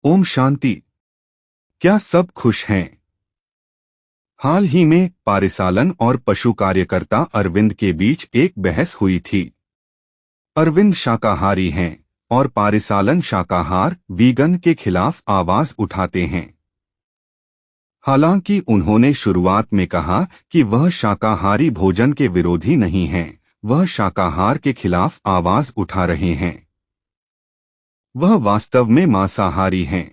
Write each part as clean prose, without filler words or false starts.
ओम शांति। क्या सब खुश हैं? हाल ही में पारिसालन और पशु कार्यकर्ता अरविंद के बीच एक बहस हुई थी। अरविंद शाकाहारी हैं और पारिसालन शाकाहार वीगन के खिलाफ आवाज उठाते हैं। हालांकि उन्होंने शुरुआत में कहा कि वह शाकाहारी भोजन के विरोधी नहीं हैं, वह शाकाहार के खिलाफ आवाज उठा रहे हैं। वह वास्तव में मांसाहारी हैं।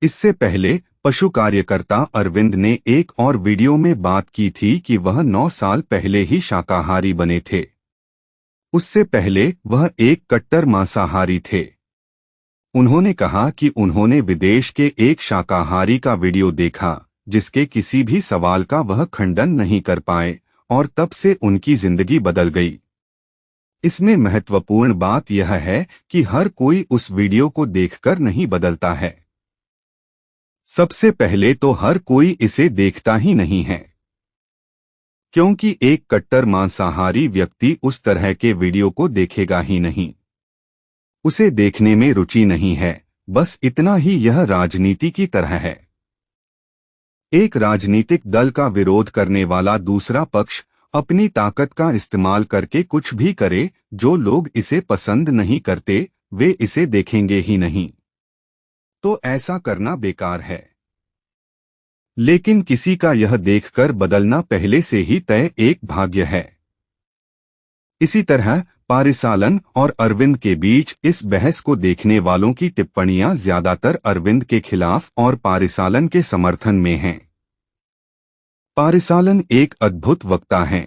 इससे पहले पशु कार्यकर्ता अरविंद ने एक और वीडियो में बात की थी कि वह 9 साल पहले ही शाकाहारी बने थे। उससे पहले वह एक कट्टर मांसाहारी थे। उन्होंने कहा कि उन्होंने विदेश के एक शाकाहारी का वीडियो देखा जिसके किसी भी सवाल का वह खंडन नहीं कर पाए और तब से उनकी जिंदगी बदल गई। इसमें महत्वपूर्ण बात यह है कि हर कोई उस वीडियो को देखकर नहीं बदलता है। सबसे पहले तो हर कोई इसे देखता ही नहीं है, क्योंकि एक कट्टर मांसाहारी व्यक्ति उस तरह के वीडियो को देखेगा ही नहीं। उसे देखने में रुचि नहीं है, बस इतना ही। यह राजनीति की तरह है। एक राजनीतिक दल का विरोध करने वाला दूसरा पक्ष अपनी ताकत का इस्तेमाल करके कुछ भी करे, जो लोग इसे पसंद नहीं करते वे इसे देखेंगे ही नहीं। तो ऐसा करना बेकार है। लेकिन किसी का यह देखकर बदलना पहले से ही तय एक भाग्य है। इसी तरह पारिसालन और अरविंद के बीच इस बहस को देखने वालों की टिप्पणियां ज्यादातर अरविंद के खिलाफ और पारिसालन के समर्थन में हैं। पारिसालन एक अद्भुत वक्ता हैं।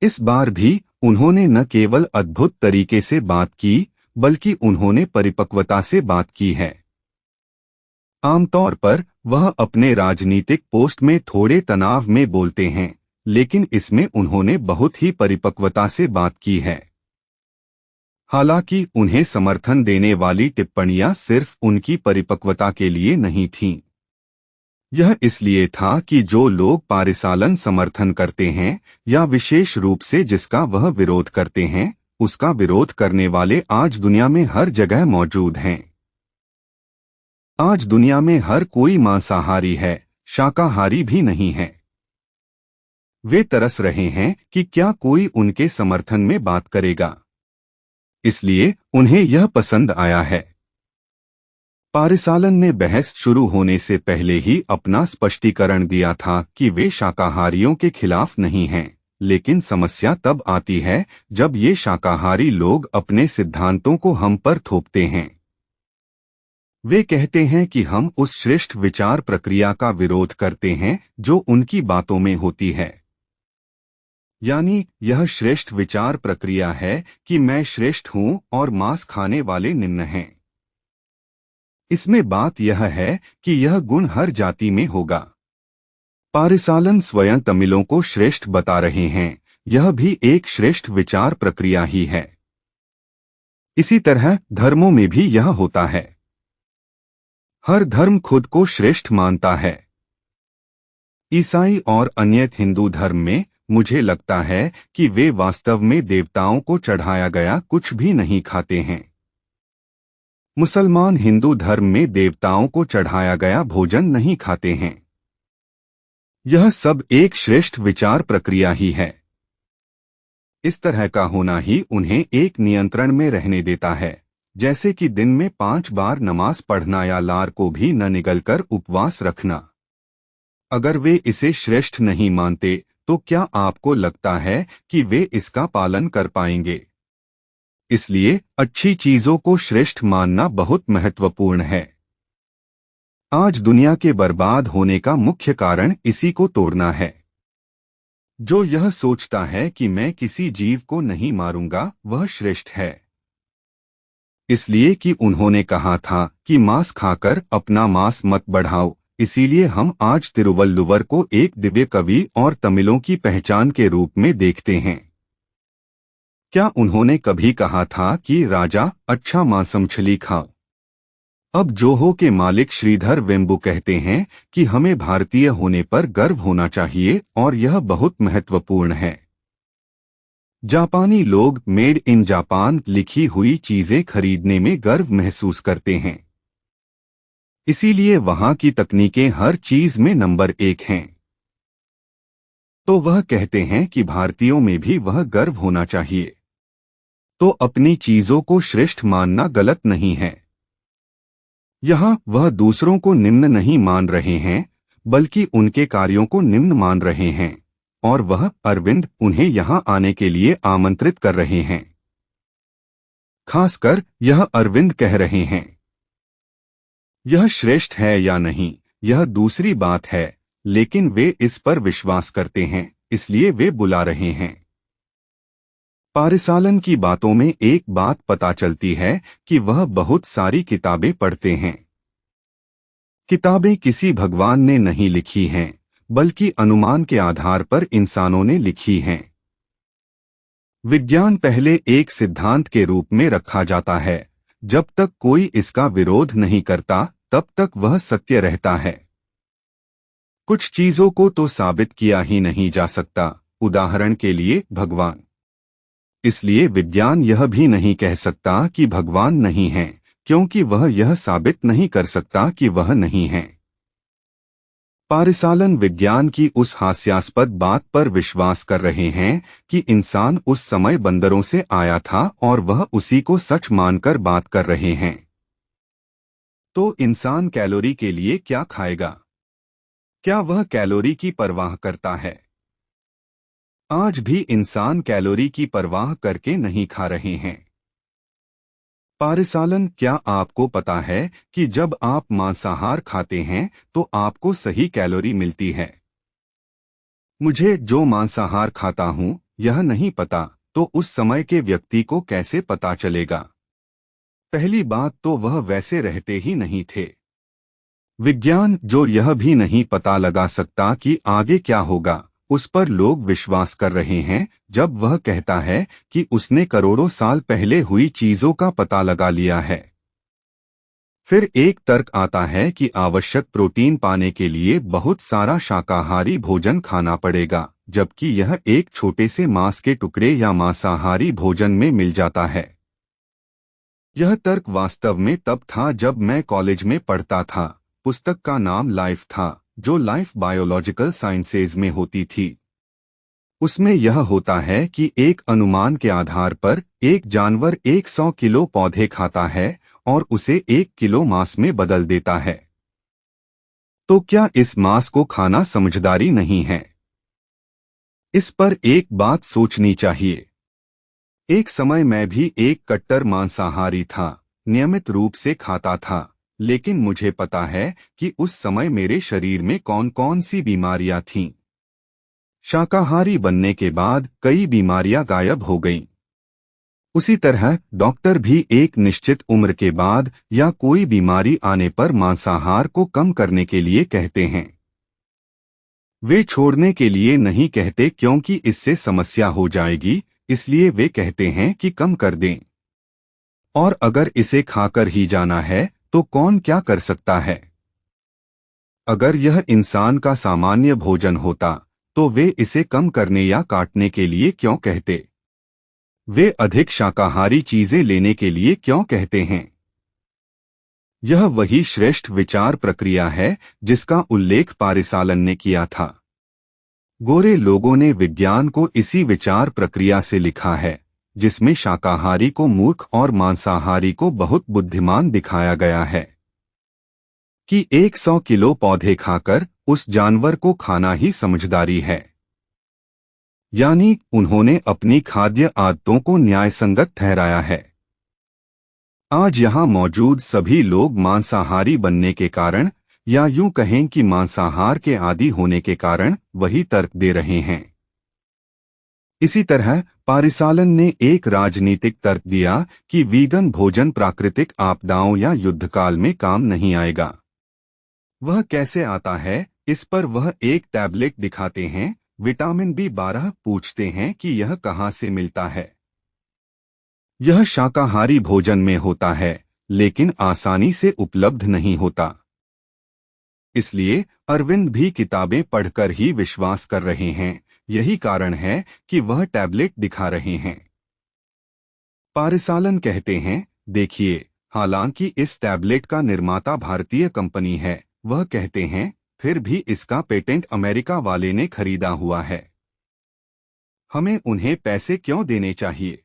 इस बार भी उन्होंने न केवल अद्भुत तरीके से बात की, बल्कि उन्होंने परिपक्वता से बात की है। आमतौर पर वह अपने राजनीतिक पोस्ट में थोड़े तनाव में बोलते हैं, लेकिन इसमें उन्होंने बहुत ही परिपक्वता से बात की है। हालांकि उन्हें समर्थन देने वाली टिप्पणियां सिर्फ उनकी परिपक्वता के लिए नहीं थीं। यह इसलिए था कि जो लोग पारिसालन समर्थन करते हैं या विशेष रूप से जिसका वह विरोध करते हैं, उसका विरोध करने वाले आज दुनिया में हर जगह मौजूद हैं। आज दुनिया में हर कोई मांसाहारी है, शाकाहारी भी नहीं है। वे तरस रहे हैं कि क्या कोई उनके समर्थन में बात करेगा, इसलिए उन्हें यह पसंद आया है। पारिसालन ने बहस शुरू होने से पहले ही अपना स्पष्टीकरण दिया था कि वे शाकाहारियों के खिलाफ नहीं हैं, लेकिन समस्या तब आती है जब ये शाकाहारी लोग अपने सिद्धांतों को हम पर थोपते हैं। वे कहते हैं कि हम उस श्रेष्ठ विचार प्रक्रिया का विरोध करते हैं जो उनकी बातों में होती है। यानी यह श्रेष्ठ विचार प्रक्रिया है कि मैं श्रेष्ठ हूं और मांस खाने वाले निम्न हैं। इसमें बात यह है कि यह गुण हर जाति में होगा। पारिसालन स्वयं तमिलों को श्रेष्ठ बता रहे हैं, यह भी एक श्रेष्ठ विचार प्रक्रिया ही है। इसी तरह धर्मों में भी यह होता है। हर धर्म खुद को श्रेष्ठ मानता है। ईसाई और अन्य हिंदू धर्म में मुझे लगता है कि वे वास्तव में देवताओं को चढ़ाया गया कुछ भी नहीं खाते हैं। मुसलमान हिंदू धर्म में देवताओं को चढ़ाया गया भोजन नहीं खाते हैं। यह सब एक श्रेष्ठ विचार प्रक्रिया ही है। इस तरह का होना ही उन्हें एक नियंत्रण में रहने देता है, जैसे कि दिन में 5 बार नमाज पढ़ना या लार को भी न निगलकर उपवास रखना। अगर वे इसे श्रेष्ठ नहीं मानते तो क्या आपको लगता है कि वे इसका पालन कर पाएंगे? इसलिए अच्छी चीजों को श्रेष्ठ मानना बहुत महत्वपूर्ण है। आज दुनिया के बर्बाद होने का मुख्य कारण इसी को तोड़ना है। जो यह सोचता है कि मैं किसी जीव को नहीं मारूंगा, वह श्रेष्ठ है। इसलिए कि उन्होंने कहा था कि मांस खाकर अपना मांस मत बढ़ाओ, इसीलिए हम आज तिरुवल्लुवर को एक दिव्य कवि और तमिलों की पहचान के रूप में देखते हैं। क्या उन्होंने कभी कहा था कि राजा अच्छा मांसमछली खाओ? अब जोहो के मालिक श्रीधर वेम्बु कहते हैं कि हमें भारतीय होने पर गर्व होना चाहिए और यह बहुत महत्वपूर्ण है। जापानी लोग मेड इन जापान लिखी हुई चीजें खरीदने में गर्व महसूस करते हैं। इसीलिए वहां की तकनीकें हर चीज में नंबर 1 हैं। तो वह कहते हैं कि भारतीयों में भी वह गर्व होना चाहिए। तो अपनी चीजों को श्रेष्ठ मानना गलत नहीं है। यहाँ वह दूसरों को निम्न नहीं मान रहे हैं, बल्कि उनके कार्यों को निम्न मान रहे हैं, और वह अरविंद उन्हें यहाँ आने के लिए आमंत्रित कर रहे हैं। खासकर यह अरविंद कह रहे हैं। यह श्रेष्ठ है या नहीं, यह दूसरी बात है, लेकिन वे इस पर विश्वास करते हैं, इसलिए वे बुला रहे हैं। पारिसालन की बातों में एक बात पता चलती है कि वह बहुत सारी किताबें पढ़ते हैं। किताबें किसी भगवान ने नहीं लिखी हैं, बल्कि अनुमान के आधार पर इंसानों ने लिखी हैं। विज्ञान पहले एक सिद्धांत के रूप में रखा जाता है। जब तक कोई इसका विरोध नहीं करता, तब तक वह सत्य रहता है। कुछ चीजों को तो साबित किया ही नहीं जा सकता, उदाहरण के लिए भगवान। इसलिए विज्ञान यह भी नहीं कह सकता कि भगवान नहीं है, क्योंकि वह यह साबित नहीं कर सकता कि वह नहीं है। पारिसालन विज्ञान की उस हास्यास्पद बात पर विश्वास कर रहे हैं कि इंसान उस समय बंदरों से आया था और वह उसी को सच मानकर बात कर रहे हैं। तो इंसान कैलोरी के लिए क्या खाएगा? क्या वह कैलोरी की परवाह करता है? आज भी इंसान कैलोरी की परवाह करके नहीं खा रहे हैं। पारिसालन, क्या आपको पता है कि जब आप मांसाहार खाते हैं तो आपको सही कैलोरी मिलती है? मुझे जो मांसाहार खाता हूं यह नहीं पता, तो उस समय के व्यक्ति को कैसे पता चलेगा? पहली बात तो वह वैसे रहते ही नहीं थे। विज्ञान जो यह भी नहीं पता लगा सकता कि आगे क्या होगा, उस पर लोग विश्वास कर रहे हैं जब वह कहता है कि उसने करोड़ों साल पहले हुई चीजों का पता लगा लिया है। फिर एक तर्क आता है कि आवश्यक प्रोटीन पाने के लिए बहुत सारा शाकाहारी भोजन खाना पड़ेगा, जबकि यह एक छोटे से मांस के टुकड़े या मांसाहारी भोजन में मिल जाता है। यह तर्क वास्तव में तब था जब मैं कॉलेज में पढ़ता था। पुस्तक का नाम लाइफ था, जो लाइफ बायोलॉजिकल साइंसेज में होती थी। उसमें यह होता है कि एक अनुमान के आधार पर एक जानवर 100 किलो पौधे खाता है और उसे 1 किलो मांस में बदल देता है। तो क्या इस मांस को खाना समझदारी नहीं है? इस पर एक बात सोचनी चाहिए। एक समय मैं भी एक कट्टर मांसाहारी था, नियमित रूप से खाता था, लेकिन मुझे पता है कि उस समय मेरे शरीर में कौन कौन सी बीमारियां थीं। शाकाहारी बनने के बाद कई बीमारियां गायब हो गईं। उसी तरह डॉक्टर भी एक निश्चित उम्र के बाद या कोई बीमारी आने पर मांसाहार को कम करने के लिए कहते हैं। वे छोड़ने के लिए नहीं कहते, क्योंकि इससे समस्या हो जाएगी, इसलिए वे कहते हैं कि कम कर दें। और अगर इसे खाकर ही जाना है तो कौन क्या कर सकता है? अगर यह इंसान का सामान्य भोजन होता तो वे इसे कम करने या काटने के लिए क्यों कहते? वे अधिक शाकाहारी चीजें लेने के लिए क्यों कहते हैं? यह वही श्रेष्ठ विचार प्रक्रिया है जिसका उल्लेख पारिसालन ने किया था। गोरे लोगों ने विज्ञान को इसी विचार प्रक्रिया से लिखा है, जिसमें शाकाहारी को मूर्ख और मांसाहारी को बहुत बुद्धिमान दिखाया गया है कि 100 किलो पौधे खाकर उस जानवर को खाना ही समझदारी है। यानी उन्होंने अपनी खाद्य आदतों को न्यायसंगत ठहराया है। आज यहाँ मौजूद सभी लोग मांसाहारी बनने के कारण, या यूं कहें कि मांसाहार के आदी होने के कारण, वही तर्क दे रहे हैं। इसी तरह पारिसालन ने एक राजनीतिक तर्क दिया कि वीगन भोजन प्राकृतिक आपदाओं या युद्धकाल में काम नहीं आएगा। वह कैसे आता है, इस पर वह एक टैबलेट दिखाते हैं। विटामिन B12 पूछते हैं कि यह कहाँ से मिलता है। यह शाकाहारी भोजन में होता है, लेकिन आसानी से उपलब्ध नहीं होता। इसलिए अरविंद भी किताबें पढ़कर ही विश्वास कर रहे हैं यही कारण है कि वह टैबलेट दिखा रहे हैं। पारिसालन कहते हैं, देखिए, हालांकि इस टैबलेट का निर्माता भारतीय कंपनी है, वह कहते हैं, फिर भी इसका पेटेंट अमेरिका वाले ने खरीदा हुआ है। हमें उन्हें पैसे क्यों देने चाहिए?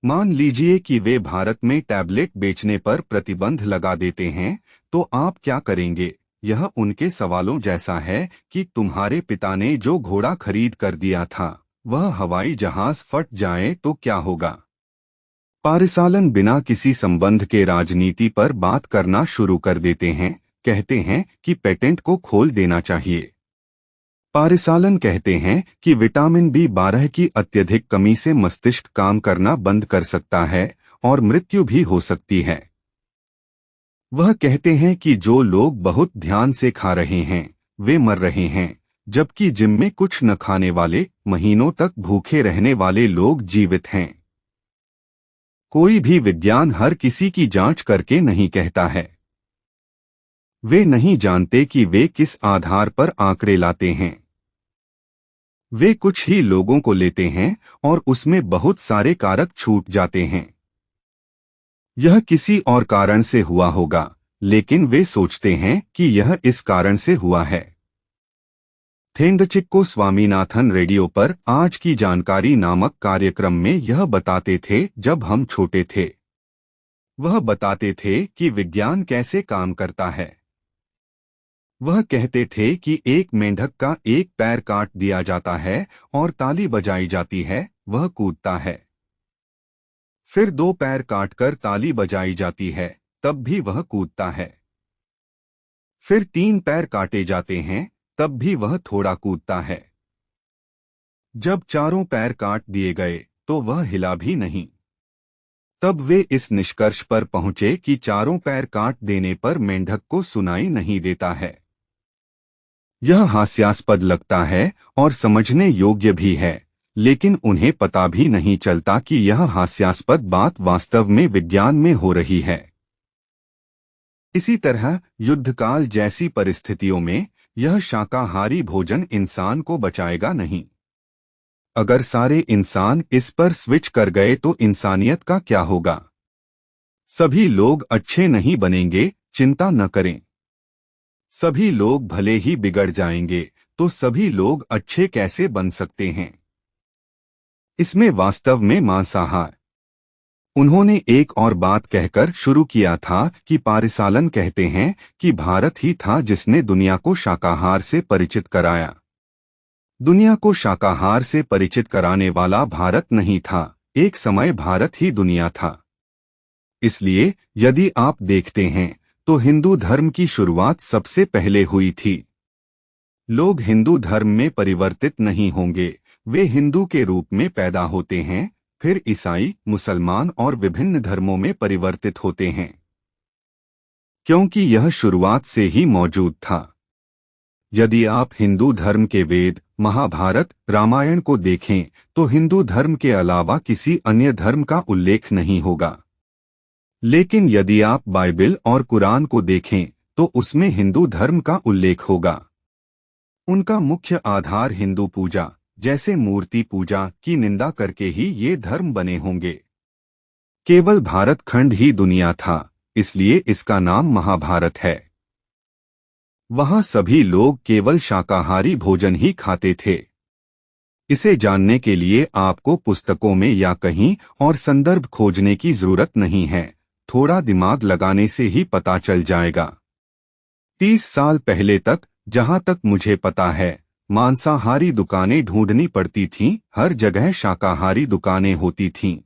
मान लीजिए कि वे भारत में टैबलेट बेचने पर प्रतिबंध लगा देते हैं, तो आप क्या करेंगे? यह उनके सवालों जैसा है कि तुम्हारे पिता ने जो घोड़ा खरीद कर दिया था, वह हवाई जहाज फट जाए तो क्या होगा? पारिसालन बिना किसी संबंध के राजनीति पर बात करना शुरू कर देते हैं, कहते हैं कि पेटेंट को खोल देना चाहिए। पारिसालन कहते हैं कि विटामिन B12 की अत्यधिक कमी से मस्तिष्क काम करना बंद कर सकता है और मृत्यु भी हो सकती है। वह कहते हैं कि जो लोग बहुत ध्यान से खा रहे हैं, वे मर रहे हैं, जबकि जिम में कुछ न खाने वाले, महीनों तक भूखे रहने वाले लोग जीवित हैं। कोई भी विज्ञान हर किसी की जांच करके नहीं कहता है। वे नहीं जानते कि वे किस आधार पर आंकड़े लाते हैं। वे कुछ ही लोगों को लेते हैं और उसमें बहुत सारे कारक छूट जाते हैं। यह किसी और कारण से हुआ होगा, लेकिन वे सोचते हैं कि यह इस कारण से हुआ है। थेंगचिक्को स्वामीनाथन रेडियो पर आज की जानकारी नामक कार्यक्रम में यह बताते थे जब हम छोटे थे। वह बताते थे कि विज्ञान कैसे काम करता है। वह कहते थे कि एक मेंढक का एक पैर काट दिया जाता है और ताली बजाई जाती है, वह कूदता है। फिर दो पैर काटकर ताली बजाई जाती है, तब भी वह कूदता है। फिर तीन पैर काटे जाते हैं, तब भी वह थोड़ा कूदता है। जब चारों पैर काट दिए गए तो वह हिला भी नहीं। तब वे इस निष्कर्ष पर पहुंचे कि चारों पैर काट देने पर मेंढक को सुनाई नहीं देता है। यह हास्यास्पद लगता है और समझने योग्य भी है, लेकिन उन्हें पता भी नहीं चलता कि यह हास्यास्पद बात वास्तव में विज्ञान में हो रही है। इसी तरह युद्धकाल जैसी परिस्थितियों में यह शाकाहारी भोजन इंसान को बचाएगा नहीं। अगर सारे इंसान इस पर स्विच कर गए तो इंसानियत का क्या होगा? सभी लोग अच्छे नहीं बनेंगे, चिंता न करें। सभी लोग भले ही बिगड़ जाएंगे, तो सभी लोग अच्छे कैसे बन सकते हैं? इसमें वास्तव में मांसाहार। उन्होंने एक और बात कहकर शुरू किया था कि पारिसालन कहते हैं कि भारत ही था जिसने दुनिया को शाकाहार से परिचित कराया। दुनिया को शाकाहार से परिचित कराने वाला भारत नहीं था, एक समय भारत ही दुनिया था। इसलिए यदि आप देखते हैं तो हिंदू धर्म की शुरुआत सबसे पहले हुई थी। लोग हिंदू धर्म में परिवर्तित नहीं होंगे, वे हिंदू के रूप में पैदा होते हैं, फिर ईसाई, मुसलमान और विभिन्न धर्मों में परिवर्तित होते हैं, क्योंकि यह शुरुआत से ही मौजूद था। यदि आप हिंदू धर्म के वेद, महाभारत, रामायण को देखें तो हिंदू धर्म के अलावा किसी अन्य धर्म का उल्लेख नहीं होगा। लेकिन यदि आप बाइबिल और कुरान को देखें तो उसमें हिंदू धर्म का उल्लेख होगा। उनका मुख्य आधार हिंदू पूजा, जैसे मूर्ति पूजा की निंदा करके ही ये धर्म बने होंगे। केवल भारत खंड ही दुनिया था, इसलिए इसका नाम महाभारत है। वहां सभी लोग केवल शाकाहारी भोजन ही खाते थे। इसे जानने के लिए आपको पुस्तकों में या कहीं और संदर्भ खोजने की जरूरत नहीं है, थोड़ा दिमाग लगाने से ही पता चल जाएगा। 30 साल पहले तक, जहां तक मुझे पता है, मांसाहारी दुकानें ढूंढनी पड़ती थीं, हर जगह शाकाहारी दुकानें होती थीं।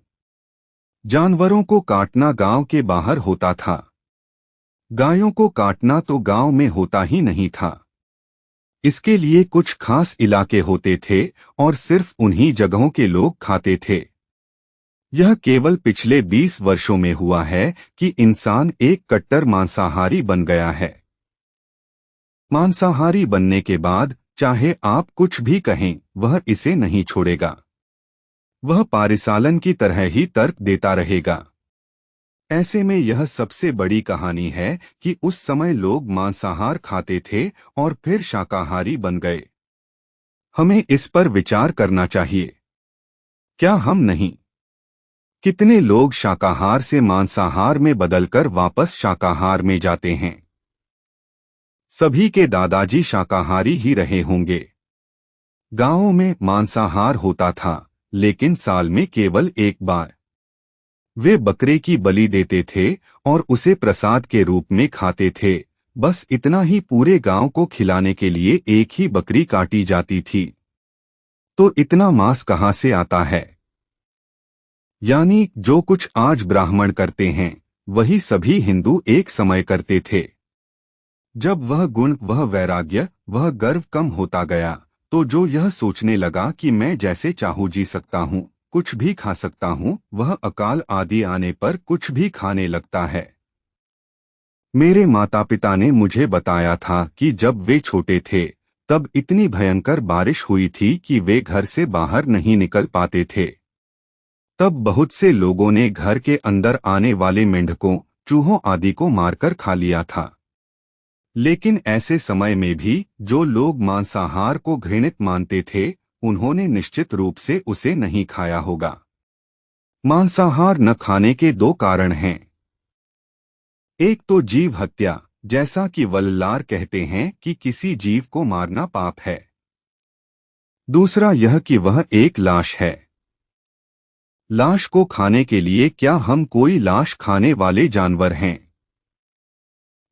जानवरों को काटना गांव के बाहर होता था। गायों को काटना तो गांव में होता ही नहीं था। इसके लिए कुछ खास इलाके होते थे और सिर्फ उन्हीं जगहों के लोग खाते थे। यह केवल पिछले 20 वर्षों में हुआ है कि इंसान एक कट्टर मांसाहारी बन गया है। मांसाहारी बनने के बाद चाहे आप कुछ भी कहें, वह इसे नहीं छोड़ेगा। वह पारिसालन की तरह ही तर्क देता रहेगा। ऐसे में यह सबसे बड़ी कहानी है कि उस समय लोग मांसाहार खाते थे और फिर शाकाहारी बन गए। हमें इस पर विचार करना चाहिए। क्या हम नहीं? कितने लोग शाकाहार से मांसाहार में बदलकर वापस शाकाहार में जाते हैं? सभी के दादाजी शाकाहारी ही रहे होंगे। गांवों में मांसाहार होता था, लेकिन साल में केवल एक बार वे बकरे की बलि देते थे और उसे प्रसाद के रूप में खाते थे। बस इतना ही, पूरे गांव को खिलाने के लिए एक ही बकरी काटी जाती थी। तो इतना मांस कहां से आता है? यानी जो कुछ आज ब्राह्मण करते हैं, वही सभी हिंदू एक समय करते थे। जब वह गुण, वह वैराग्य, वह गर्व कम होता गया, तो जो यह सोचने लगा कि मैं जैसे चाहूं जी सकता हूं, कुछ भी खा सकता हूं, वह अकाल आदि आने पर कुछ भी खाने लगता है। मेरे माता पिता ने मुझे बताया था कि जब वे छोटे थे, तब इतनी भयंकर बारिश हुई थी कि वे घर से बाहर नहीं निकल पाते थे। तब बहुत से लोगों ने घर के अंदर आने वाले मेंढकों, चूहों आदि को मारकर खा लिया था। लेकिन ऐसे समय में भी जो लोग मांसाहार को घृणित मानते थे, उन्होंने निश्चित रूप से उसे नहीं खाया होगा। मांसाहार न खाने के दो कारण हैं। एक तो जीव हत्या, जैसा कि वल्लार कहते हैं कि किसी जीव को मारना पाप है। दूसरा यह कि वह एक लाश है। लाश को खाने के लिए क्या हम कोई लाश खाने वाले जानवर हैं?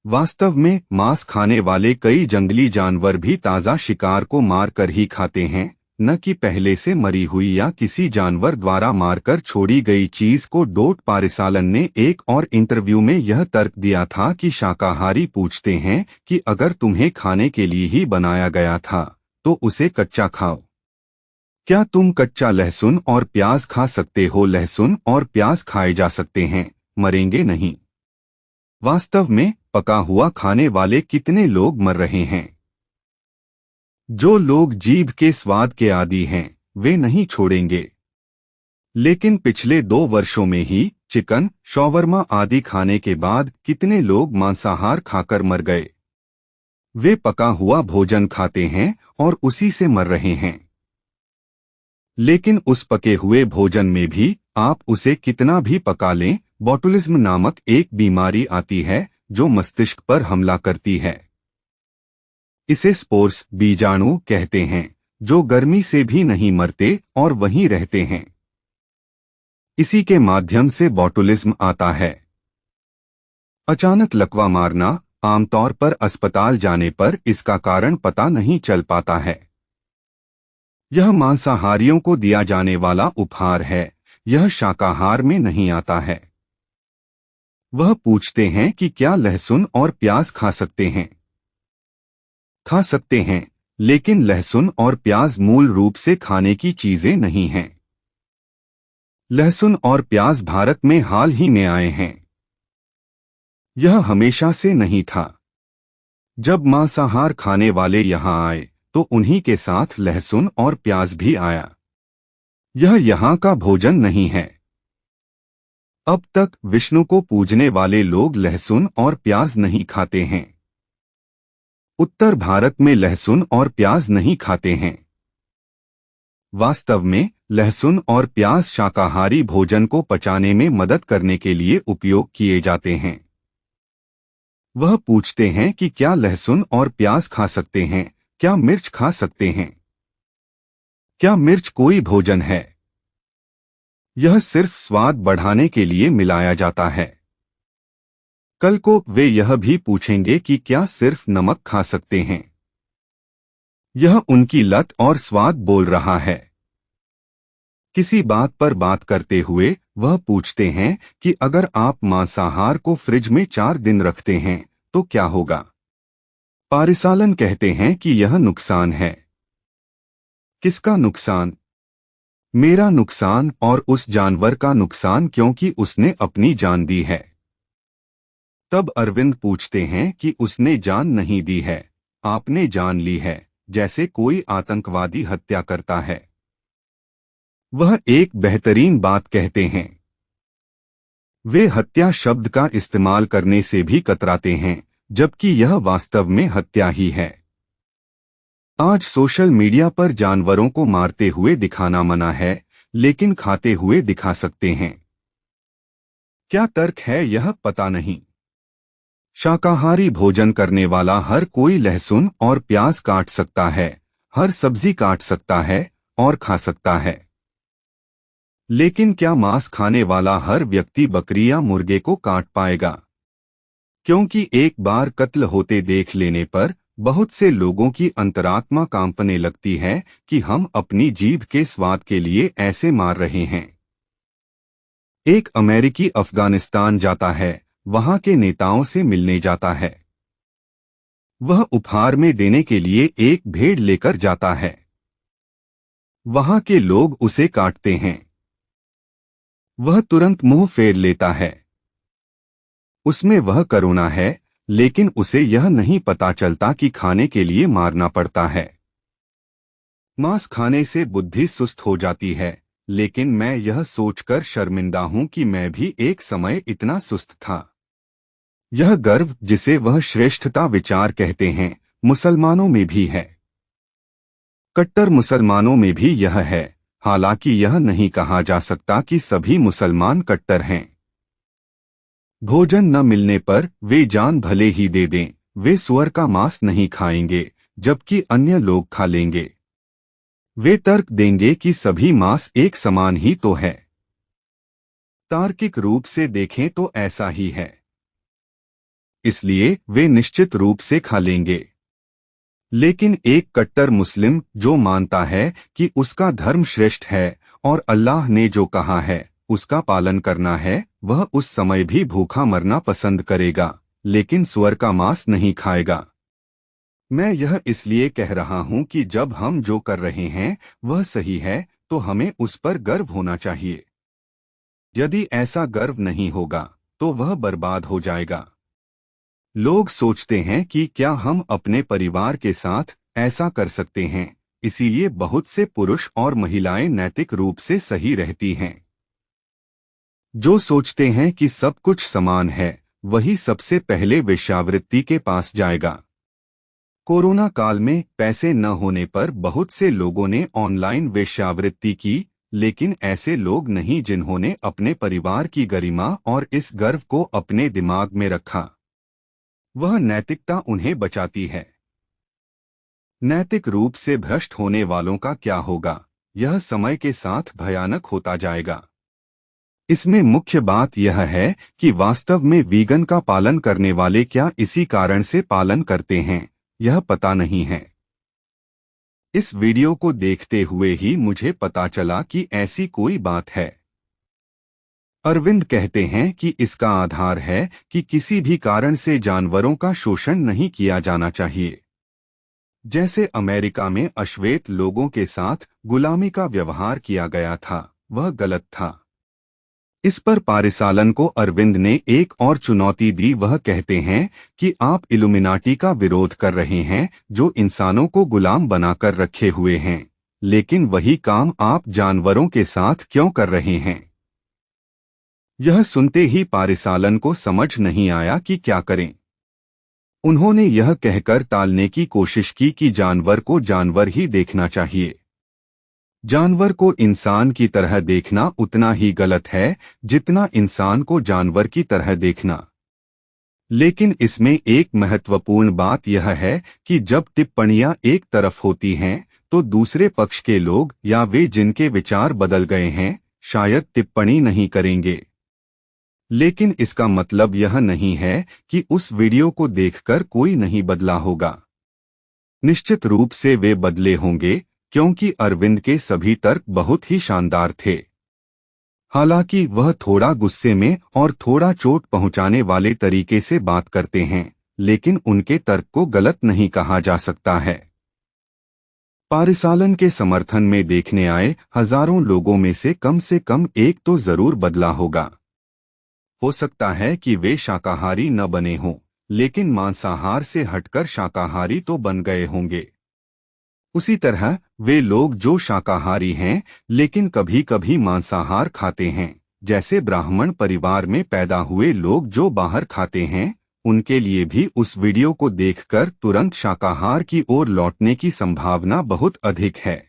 वास्तव में मांस खाने वाले कई जंगली जानवर भी ताज़ा शिकार को मारकर ही खाते हैं, न कि पहले से मरी हुई या किसी जानवर द्वारा मारकर छोड़ी गई चीज को। डोट पारिसालन ने एक और इंटरव्यू में यह तर्क दिया था कि शाकाहारी पूछते हैं कि अगर तुम्हें खाने के लिए ही बनाया गया था, तो उसे कच्चा खाओ। क्या तुम कच्चा लहसुन और प्याज खा सकते हो? लहसुन और प्याज खाए जा सकते हैं, मरेंगे नहीं। वास्तव में पका हुआ खाने वाले कितने लोग मर रहे हैं। जो लोग जीभ के स्वाद के आदी हैं, वे नहीं छोड़ेंगे। लेकिन पिछले 2 वर्षों में ही चिकन, शॉवरमा आदि खाने के बाद कितने लोग मांसाहार खाकर मर गए। वे पका हुआ भोजन खाते हैं और उसी से मर रहे हैं। लेकिन उस पके हुए भोजन में भी आप उसे कितना भी पका लें, बोटुलिज्म नामक एक बीमारी आती है जो मस्तिष्क पर हमला करती है। इसे स्पोर्स, बीजाणु कहते हैं, जो गर्मी से भी नहीं मरते और वहीं रहते हैं। इसी के माध्यम से बोटुलिज्म आता है। अचानक लकवा मारना, आमतौर पर अस्पताल जाने पर इसका कारण पता नहीं चल पाता है। यह मांसाहारियों को दिया जाने वाला उपहार है, यह शाकाहार में नहीं आता है। वह पूछते हैं कि क्या लहसुन और प्याज खा सकते हैं? खा सकते हैं, लेकिन लहसुन और प्याज मूल रूप से खाने की चीजें नहीं हैं। लहसुन और प्याज भारत में हाल ही में आए हैं। यह हमेशा से नहीं था। जब मांसाहार खाने वाले यहाँ आए, तो उन्हीं के साथ लहसुन और प्याज भी आया। यह यहाँ का भोजन नहीं है। अब तक विष्णु को पूजने वाले लोग लहसुन और प्याज नहीं खाते हैं। उत्तर भारत में लहसुन और प्याज नहीं खाते हैं। वास्तव में लहसुन और प्याज शाकाहारी भोजन को पचाने में मदद करने के लिए उपयोग किए जाते हैं। वह पूछते हैं कि क्या लहसुन और प्याज खा सकते हैं? क्या मिर्च खा सकते हैं? क्या मिर्च कोई भोजन है? यह सिर्फ स्वाद बढ़ाने के लिए मिलाया जाता है। कल को वे यह भी पूछेंगे कि क्या सिर्फ नमक खा सकते हैं? यह उनकी लत और स्वाद बोल रहा है। किसी बात पर बात करते हुए वह पूछते हैं कि अगर आप मांसाहार को फ्रिज में 4 दिन रखते हैं, तो क्या होगा? पारिसालन कहते हैं कि यह नुकसान है। किसका नुकसान? मेरा नुकसान और उस जानवर का नुकसान, क्योंकि उसने अपनी जान दी है। तब अरविंद पूछते हैं कि उसने जान नहीं दी है, आपने जान ली है, जैसे कोई आतंकवादी हत्या करता है। वह एक बेहतरीन बात कहते हैं। वे हत्या शब्द का इस्तेमाल करने से भी कतराते हैं, जबकि यह वास्तव में हत्या ही है। आज सोशल मीडिया पर जानवरों को मारते हुए दिखाना मना है, लेकिन खाते हुए दिखा सकते हैं। क्या तर्क है यह पता नहीं। शाकाहारी भोजन करने वाला हर कोई लहसुन और प्याज काट सकता है, हर सब्जी काट सकता है और खा सकता है। लेकिन क्या मांस खाने वाला हर व्यक्ति बकरी या मुर्गे को काट पाएगा? क्योंकि एक बार कत्ल होते देख लेने पर बहुत से लोगों की अंतरात्मा कांपने लगती है कि हम अपनी जीभ के स्वाद के लिए ऐसे मार रहे हैं। एक अमेरिकी अफगानिस्तान जाता है, वहां के नेताओं से मिलने जाता है। वह उपहार में देने के लिए एक भेड़ लेकर जाता है। वहां के लोग उसे काटते हैं। वह तुरंत मुंह फेर लेता है। उसमें वह करुणा है, लेकिन उसे यह नहीं पता चलता कि खाने के लिए मारना पड़ता है। मांस खाने से बुद्धि सुस्त हो जाती है, लेकिन मैं यह सोचकर शर्मिंदा हूं कि मैं भी एक समय इतना सुस्त था। यह गर्व जिसे वह श्रेष्ठता विचार कहते हैं, मुसलमानों में भी है। कट्टर मुसलमानों में भी यह है, हालांकि यह नहीं कहा जा सकता कि सभी मुसलमान कट्टर हैं। भोजन न मिलने पर वे जान भले ही दे दें, वे सूअर का मांस नहीं खाएंगे, जबकि अन्य लोग खा लेंगे। वे तर्क देंगे कि सभी मांस एक समान ही तो है। तार्किक रूप से देखें तो ऐसा ही है। इसलिए वे निश्चित रूप से खा लेंगे। लेकिन एक कट्टर मुस्लिम जो मानता है कि उसका धर्म श्रेष्ठ है और अल्लाह ने जो कहा है उसका पालन करना है, वह उस समय भी भूखा मरना पसंद करेगा, लेकिन सूअर का मांस नहीं खाएगा। मैं यह इसलिए कह रहा हूं कि जब हम जो कर रहे हैं वह सही है, तो हमें उस पर गर्व होना चाहिए। यदि ऐसा गर्व नहीं होगा तो वह बर्बाद हो जाएगा। लोग सोचते हैं कि क्या हम अपने परिवार के साथ ऐसा कर सकते हैं, इसीलिए बहुत से पुरुष और महिलाएं नैतिक रूप से सही रहती हैं। जो सोचते हैं कि सब कुछ समान है, वही सबसे पहले वेश्यावृत्ति के पास जाएगा। कोरोना काल में पैसे न होने पर बहुत से लोगों ने ऑनलाइन वेश्यावृत्ति की, लेकिन ऐसे लोग नहीं जिन्होंने अपने परिवार की गरिमा और इस गर्व को अपने दिमाग में रखा। वह नैतिकता उन्हें बचाती है। नैतिक रूप से भ्रष्ट होने वालों का क्या होगा, यह समय के साथ भयानक होता जाएगा। इसमें मुख्य बात यह है कि वास्तव में वीगन का पालन करने वाले क्या इसी कारण से पालन करते हैं, यह पता नहीं है। इस वीडियो को देखते हुए ही मुझे पता चला कि ऐसी कोई बात है। अरविंद कहते हैं कि इसका आधार है कि किसी भी कारण से जानवरों का शोषण नहीं किया जाना चाहिए। जैसे अमेरिका में अश्वेत लोगों के साथ गुलामी का व्यवहार किया गया था, वह गलत था। इस पर पारिसालन को अरविंद ने एक और चुनौती दी। वह कहते हैं कि आप इल्यूमिनाटी का विरोध कर रहे हैं, जो इंसानों को गुलाम बनाकर रखे हुए हैं, लेकिन वही काम आप जानवरों के साथ क्यों कर रहे हैं? यह सुनते ही पारिसालन को समझ नहीं आया कि क्या करें। उन्होंने यह कहकर टालने की कोशिश की कि जानवर को जानवर ही देखना चाहिए। जानवर को इंसान की तरह देखना उतना ही गलत है जितना इंसान को जानवर की तरह देखना। लेकिन इसमें एक महत्वपूर्ण बात यह है कि जब टिप्पणियां एक तरफ होती हैं, तो दूसरे पक्ष के लोग या वे जिनके विचार बदल गए हैं, शायद टिप्पणी नहीं करेंगे। लेकिन इसका मतलब यह नहीं है कि उस वीडियो को देखकर कोई नहीं बदला होगा। निश्चित रूप से वे बदले होंगे, क्योंकि अरविंद के सभी तर्क बहुत ही शानदार थे। हालांकि वह थोड़ा गुस्से में और थोड़ा चोट पहुंचाने वाले तरीके से बात करते हैं, लेकिन उनके तर्क को गलत नहीं कहा जा सकता है। पारिसालन के समर्थन में देखने आए हजारों लोगों में से कम एक तो जरूर बदला होगा। हो सकता है कि वे शाकाहारी न बने हों, लेकिन मांसाहार से हटकर शाकाहारी तो बन गए होंगे। उसी तरह वे लोग जो शाकाहारी हैं लेकिन कभी कभी मांसाहार खाते हैं, जैसे ब्राह्मण परिवार में पैदा हुए लोग जो बाहर खाते हैं, उनके लिए भी उस वीडियो को देखकर तुरंत शाकाहार की ओर लौटने की संभावना बहुत अधिक है।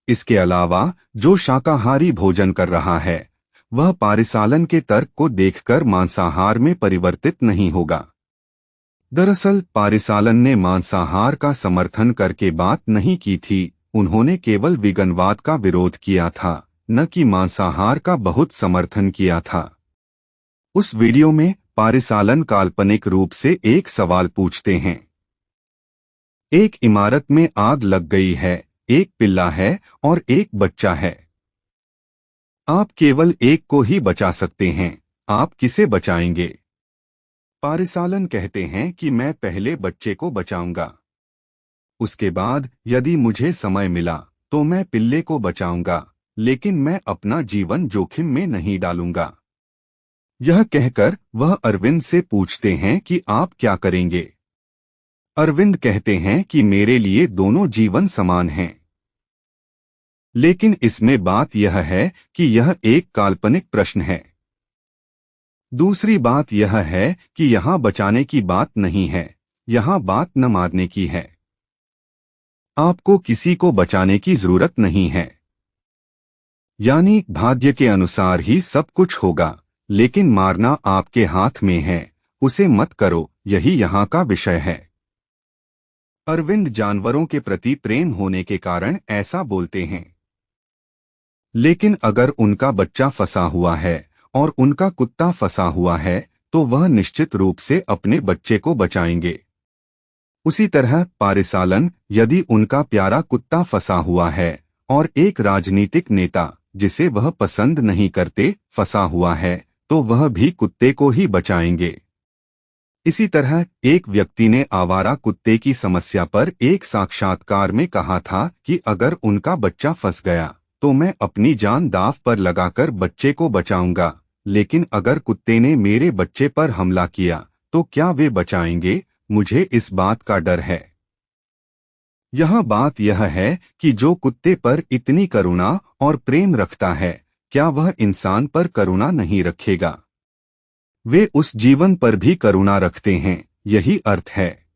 इसके अलावा जो शाकाहारी भोजन कर रहा है वह पारिसालन के तर्क को देखकर मांसाहार में परिवर्तित नहीं होगा। दरअसल पारिसालन ने मांसाहार का समर्थन करके बात नहीं की थी, उन्होंने केवल विगनवाद का विरोध किया था, न कि मांसाहार का बहुत समर्थन किया था। उस वीडियो में पारिसालन काल्पनिक रूप से एक सवाल पूछते हैं। एक इमारत में आग लग गई है, एक पिल्ला है और एक बच्चा है। आप केवल एक को ही बचा सकते हैं, आप किसे बचाएंगे? पारिसालन कहते हैं कि मैं पहले बच्चे को बचाऊंगा। उसके बाद यदि मुझे समय मिला तो मैं पिल्ले को बचाऊंगा, लेकिन मैं अपना जीवन जोखिम में नहीं डालूंगा। यह कहकर वह अरविंद से पूछते हैं कि आप क्या करेंगे? अरविंद कहते हैं कि मेरे लिए दोनों जीवन समान हैं। लेकिन इसमें बात यह है कि यह एक काल्पनिक प्रश्न है। दूसरी बात यह है कि यहाँ बचाने की बात नहीं है, यहाँ बात न मारने की है। आपको किसी को बचाने की जरूरत नहीं है। यानी भाग्य के अनुसार ही सब कुछ होगा, लेकिन मारना आपके हाथ में है, उसे मत करो, यही यहाँ का विषय है। अरविंद जानवरों के प्रति प्रेम होने के कारण ऐसा बोलते हैं। लेकिन अगर उनका बच्चा फंसा हुआ है और उनका कुत्ता फंसा हुआ है तो वह निश्चित रूप से अपने बच्चे को बचाएंगे। उसी तरह पारिसालन, यदि उनका प्यारा कुत्ता फंसा हुआ है और एक राजनीतिक नेता जिसे वह पसंद नहीं करते फंसा हुआ है तो वह भी कुत्ते को ही बचाएंगे। इसी तरह एक व्यक्ति ने आवारा कुत्ते की समस्या पर एक साक्षात्कार में कहा था कि अगर उनका बच्चा फंस गया तो मैं अपनी जान दांव पर लगाकर बच्चे को बचाऊंगा, लेकिन अगर कुत्ते ने मेरे बच्चे पर हमला किया तो क्या वे बचाएंगे? मुझे इस बात का डर है। यह बात यह है कि जो कुत्ते पर इतनी करुणा और प्रेम रखता है, क्या वह इंसान पर करुणा नहीं रखेगा? वे उस जीवन पर भी करुणा रखते हैं, यही अर्थ है।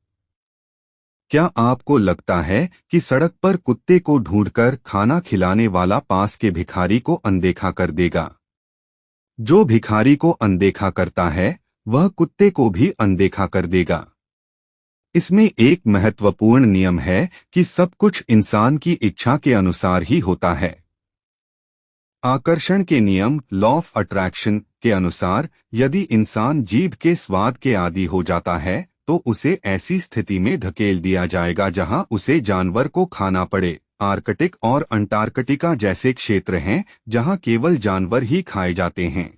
क्या आपको लगता है कि सड़क पर कुत्ते को ढूंढकर खाना खिलाने वाला पास के भिखारी को अनदेखा कर देगा? जो भिखारी को अनदेखा करता है वह कुत्ते को भी अनदेखा कर देगा। इसमें एक महत्वपूर्ण नियम है कि सब कुछ इंसान की इच्छा के अनुसार ही होता है। आकर्षण के नियम, लॉ ऑफ अट्रैक्शन के अनुसार यदि इंसान जीभ के स्वाद के आदी हो जाता है तो उसे ऐसी स्थिति में धकेल दिया जाएगा जहां उसे जानवर को खाना पड़े। आर्कटिक और अंटार्कटिका जैसे क्षेत्र हैं जहां केवल जानवर ही खाए जाते हैं।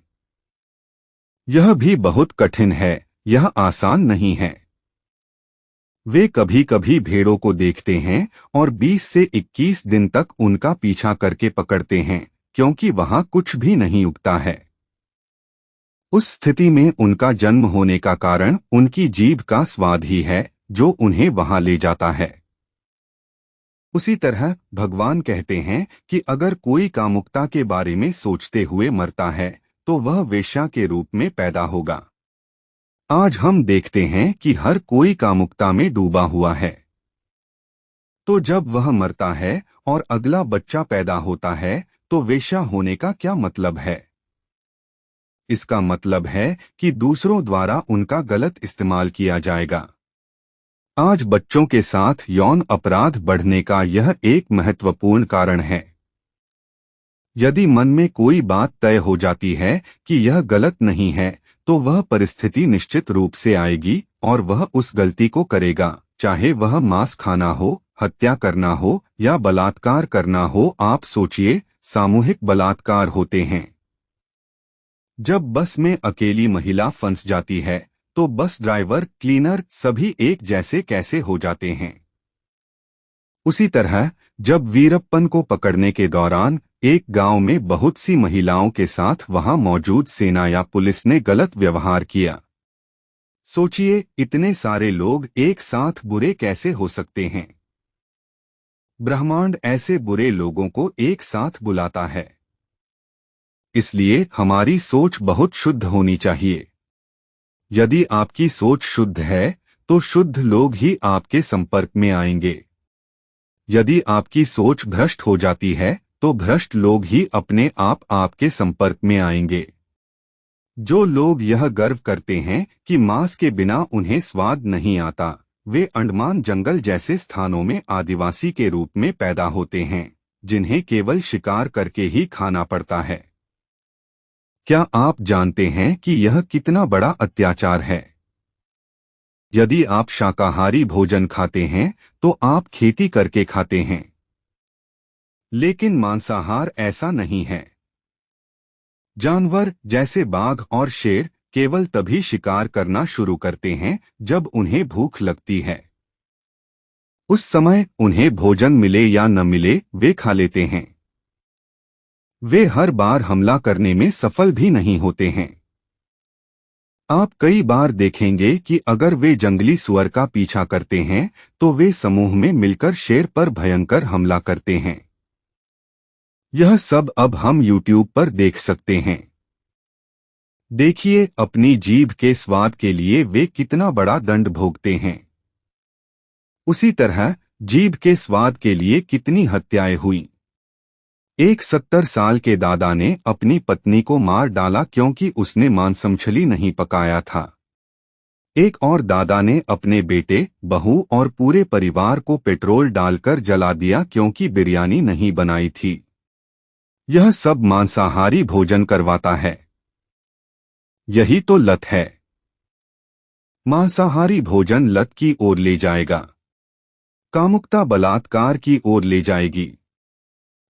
यह भी बहुत कठिन है, यह आसान नहीं है। वे कभी कभी भेड़ों को देखते हैं और 20 से 21 दिन तक उनका पीछा करके पकड़ते हैं, क्योंकि वहां कुछ भी नहीं उगता है। उस स्थिति में उनका जन्म होने का कारण उनकी जीभ का स्वाद ही है जो उन्हें वहां ले जाता है। उसी तरह भगवान कहते हैं कि अगर कोई कामुकता के बारे में सोचते हुए मरता है तो वह वेश्या के रूप में पैदा होगा। आज हम देखते हैं कि हर कोई कामुकता में डूबा हुआ है। तो जब वह मरता है और अगला बच्चा पैदा होता है तो वेश्या होने का क्या मतलब है? इसका मतलब है कि दूसरों द्वारा उनका गलत इस्तेमाल किया जाएगा। आज बच्चों के साथ यौन अपराध बढ़ने का यह एक महत्वपूर्ण कारण है। यदि मन में कोई बात तय हो जाती है कि यह गलत नहीं है तो वह परिस्थिति निश्चित रूप से आएगी और वह उस गलती को करेगा, चाहे वह मांस खाना हो, हत्या करना हो या बलात्कार करना हो। आप सोचिए, सामूहिक बलात्कार होते हैं। जब बस में अकेली महिला फंस जाती है तो बस ड्राइवर, क्लीनर सभी एक जैसे कैसे हो जाते हैं। उसी तरह जब वीरप्पन को पकड़ने के दौरान एक गांव में बहुत सी महिलाओं के साथ वहां मौजूद सेना या पुलिस ने गलत व्यवहार किया। सोचिए, इतने सारे लोग एक साथ बुरे कैसे हो सकते हैं। ब्रह्मांड ऐसे बुरे लोगों को एक साथ बुलाता है। इसलिए हमारी सोच बहुत शुद्ध होनी चाहिए। यदि आपकी सोच शुद्ध है तो शुद्ध लोग ही आपके संपर्क में आएंगे। यदि आपकी सोच भ्रष्ट हो जाती है तो भ्रष्ट लोग ही अपने आप आपके संपर्क में आएंगे। जो लोग यह गर्व करते हैं कि मांस के बिना उन्हें स्वाद नहीं आता, वे अंडमान जंगल जैसे स्थानों में आदिवासी के रूप में पैदा होते हैं, जिन्हें केवल शिकार करके ही खाना पड़ता है। क्या आप जानते हैं कि यह कितना बड़ा अत्याचार है? यदि आप शाकाहारी भोजन खाते हैं तो आप खेती करके खाते हैं, लेकिन मांसाहार ऐसा नहीं है। जानवर जैसे बाघ और शेर केवल तभी शिकार करना शुरू करते हैं जब उन्हें भूख लगती है। उस समय उन्हें भोजन मिले या न मिले वे खा लेते हैं। वे हर बार हमला करने में सफल भी नहीं होते हैं। आप कई बार देखेंगे कि अगर वे जंगली सुअर का पीछा करते हैं तो वे समूह में मिलकर शेर पर भयंकर हमला करते हैं। यह सब अब हम YouTube पर देख सकते हैं। देखिए अपनी जीभ के स्वाद के लिए वे कितना बड़ा दंड भोगते हैं। उसी तरह जीभ के स्वाद के लिए कितनी हत्याएं हुई। एक 70 साल के दादा ने अपनी पत्नी को मार डाला क्योंकि उसने मांसमछली नहीं पकाया था। एक और दादा ने अपने बेटे, बहू और पूरे परिवार को पेट्रोल डालकर जला दिया क्योंकि बिरयानी नहीं बनाई थी। यह सब मांसाहारी भोजन करवाता है। यही तो लत है। मांसाहारी भोजन लत की ओर ले जाएगा। कामुकता बलात्कार की ओर ले जाएगी।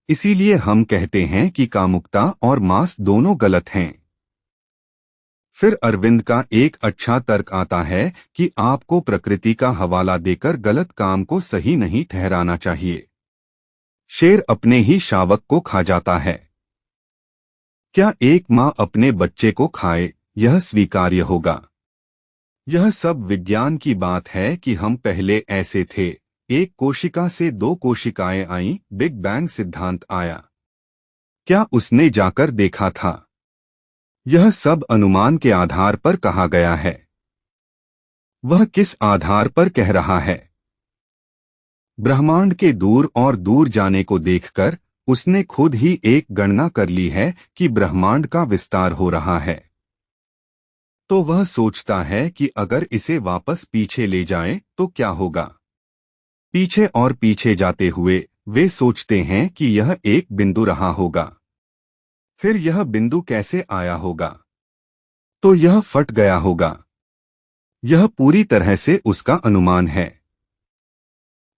इसीलिए हम कहते हैं कि कामुकता और मांस दोनों गलत हैं। फिर अरविंद का एक अच्छा तर्क आता है कि आपको प्रकृति का हवाला देकर गलत काम को सही नहीं ठहराना चाहिए। शेर अपने ही शावक को खा जाता है। क्या एक मां अपने बच्चे को खाए, यह स्वीकार्य होगा? यह सब विज्ञान की बात है कि हम पहले ऐसे थे, एक कोशिका से 2 कोशिकाएं आईं, बिग बैंग सिद्धांत आया। क्या उसने जाकर देखा था? यह सब अनुमान के आधार पर कहा गया है। वह किस आधार पर कह रहा है? ब्रह्मांड के दूर और दूर जाने को देखकर उसने खुद ही एक गणना कर ली है कि ब्रह्मांड का विस्तार हो रहा है। तो वह सोचता है कि अगर इसे वापस पीछे ले जाएं तो क्या होगा। पीछे और पीछे जाते हुए वे सोचते हैं कि यह एक बिंदु रहा होगा। फिर यह बिंदु कैसे आया होगा? तो यह फट गया होगा। यह पूरी तरह से उसका अनुमान है।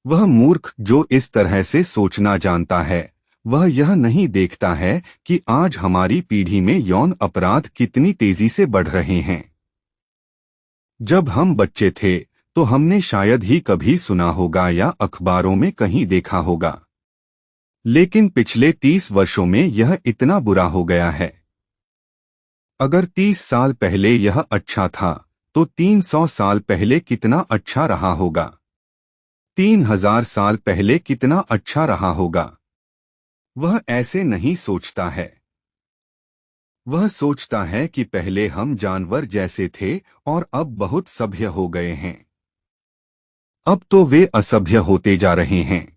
वह मूर्ख जो इस तरह से सोचना जानता है, वह यह नहीं देखता है कि आज हमारी पीढ़ी में यौन अपराध कितनी तेजी से बढ़ रहे हैं। जब हम बच्चे थे तो हमने शायद ही कभी सुना होगा या अखबारों में कहीं देखा होगा, लेकिन पिछले 30 वर्षों में यह इतना बुरा हो गया है। अगर 30 साल पहले यह अच्छा था तो 300 साल पहले कितना अच्छा रहा होगा। 3000 साल पहले कितना अच्छा रहा होगा। वह ऐसे नहीं सोचता है। वह सोचता है कि पहले हम जानवर जैसे थे और अब बहुत सभ्य हो गए हैं। अब तो वे असभ्य होते जा रहे हैं।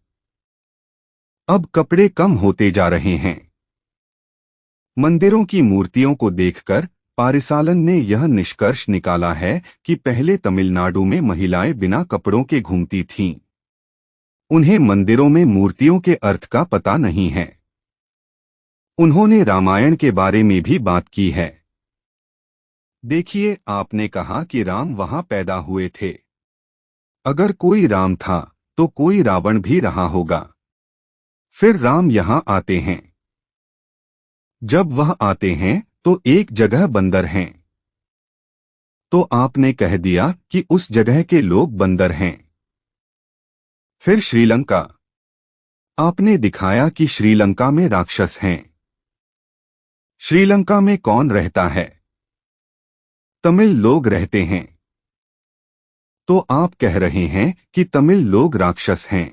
अब कपड़े कम होते जा रहे हैं। मंदिरों की मूर्तियों को देखकर पारिसालन ने यह निष्कर्ष निकाला है कि पहले तमिलनाडु में महिलाएं बिना कपड़ों के घूमती थीं। उन्हें मंदिरों में मूर्तियों के अर्थ का पता नहीं है। उन्होंने रामायण के बारे में भी बात की है। देखिए, आपने कहा कि राम वहां पैदा हुए थे। अगर कोई राम था तो कोई रावण भी रहा होगा। फिर राम यहां आते हैं। जब वह आते हैं तो एक जगह बंदर हैं। तो आपने कह दिया कि उस जगह के लोग बंदर हैं। फिर श्रीलंका। आपने दिखाया कि श्रीलंका में राक्षस हैं। श्रीलंका में कौन रहता है? तमिल लोग रहते हैं। तो आप कह रहे हैं कि तमिल लोग राक्षस हैं।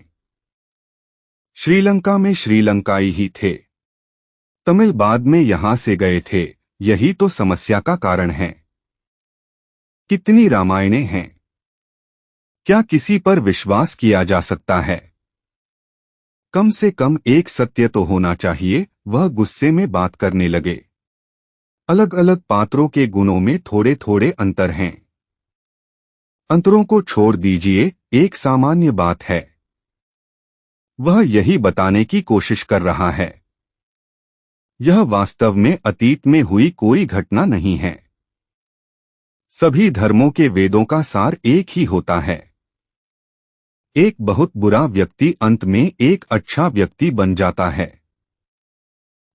श्रीलंका में श्रीलंकाई ही थे। तमिल बाद में यहां से गए थे, यही तो समस्या का कारण है। कितनी रामायणें हैं। क्या किसी पर विश्वास किया जा सकता है? कम से कम एक सत्य तो होना चाहिए। वह गुस्से में बात करने लगे। अलग अलग पात्रों के गुणों में थोड़े थोड़े अंतर हैं। अंतरों को छोड़ दीजिए, एक सामान्य बात है। वह यही बताने की कोशिश कर रहा है। यह वास्तव में अतीत में हुई कोई घटना नहीं है। सभी धर्मों के वेदों का सार एक ही होता है। एक बहुत बुरा व्यक्ति अंत में एक अच्छा व्यक्ति बन जाता है।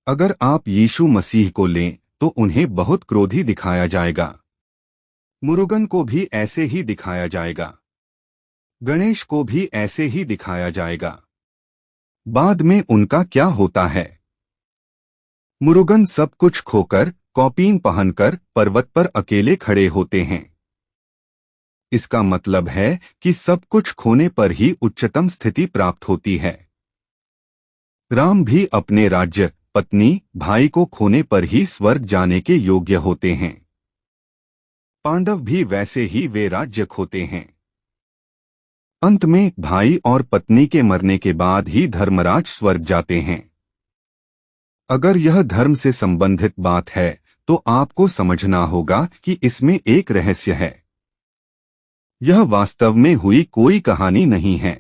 अगर आप यीशु मसीह को लें तो उन्हें बहुत क्रोधी दिखाया जाएगा। मुरुगन को भी ऐसे ही दिखाया जाएगा। गणेश को भी ऐसे ही दिखाया जाएगा। बाद में उनका क्या होता है? मुरुगन सब कुछ खोकर, कॉपीन पहनकर पर्वत पर अकेले खड़े होते हैं। इसका मतलब है कि सब कुछ खोने पर ही उच्चतम स्थिति प्राप्त होती है। राम भी अपने राज्य, पत्नी, भाई को खोने पर ही स्वर्ग जाने के योग्य होते हैं। पांडव भी वैसे ही वे राज्य खोते हैं। अंत में भाई और पत्नी के मरने के बाद ही धर्मराज स्वर्ग जाते हैं। अगर यह धर्म से संबंधित बात है तो आपको समझना होगा कि इसमें एक रहस्य है। यह वास्तव में हुई कोई कहानी नहीं है।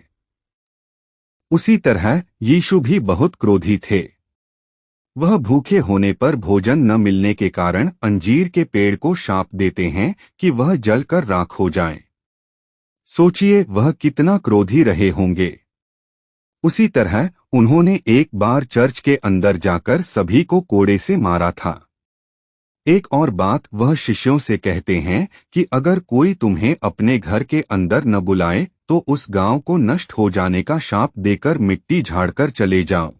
उसी तरह यीशु भी बहुत क्रोधी थे। वह भूखे होने पर भोजन न मिलने के कारण अंजीर के पेड़ को शाप देते हैं कि वह जलकर राख हो जाए। सोचिए वह कितना क्रोधी रहे होंगे। उसी तरह उन्होंने एक बार चर्च के अंदर जाकर सभी को कोड़े से मारा था। एक और बात वह शिष्यों से कहते हैं कि अगर कोई तुम्हें अपने घर के अंदर न बुलाए तो उस गांव को नष्ट हो जाने का शाप देकर मिट्टी झाड़कर चले जाओ।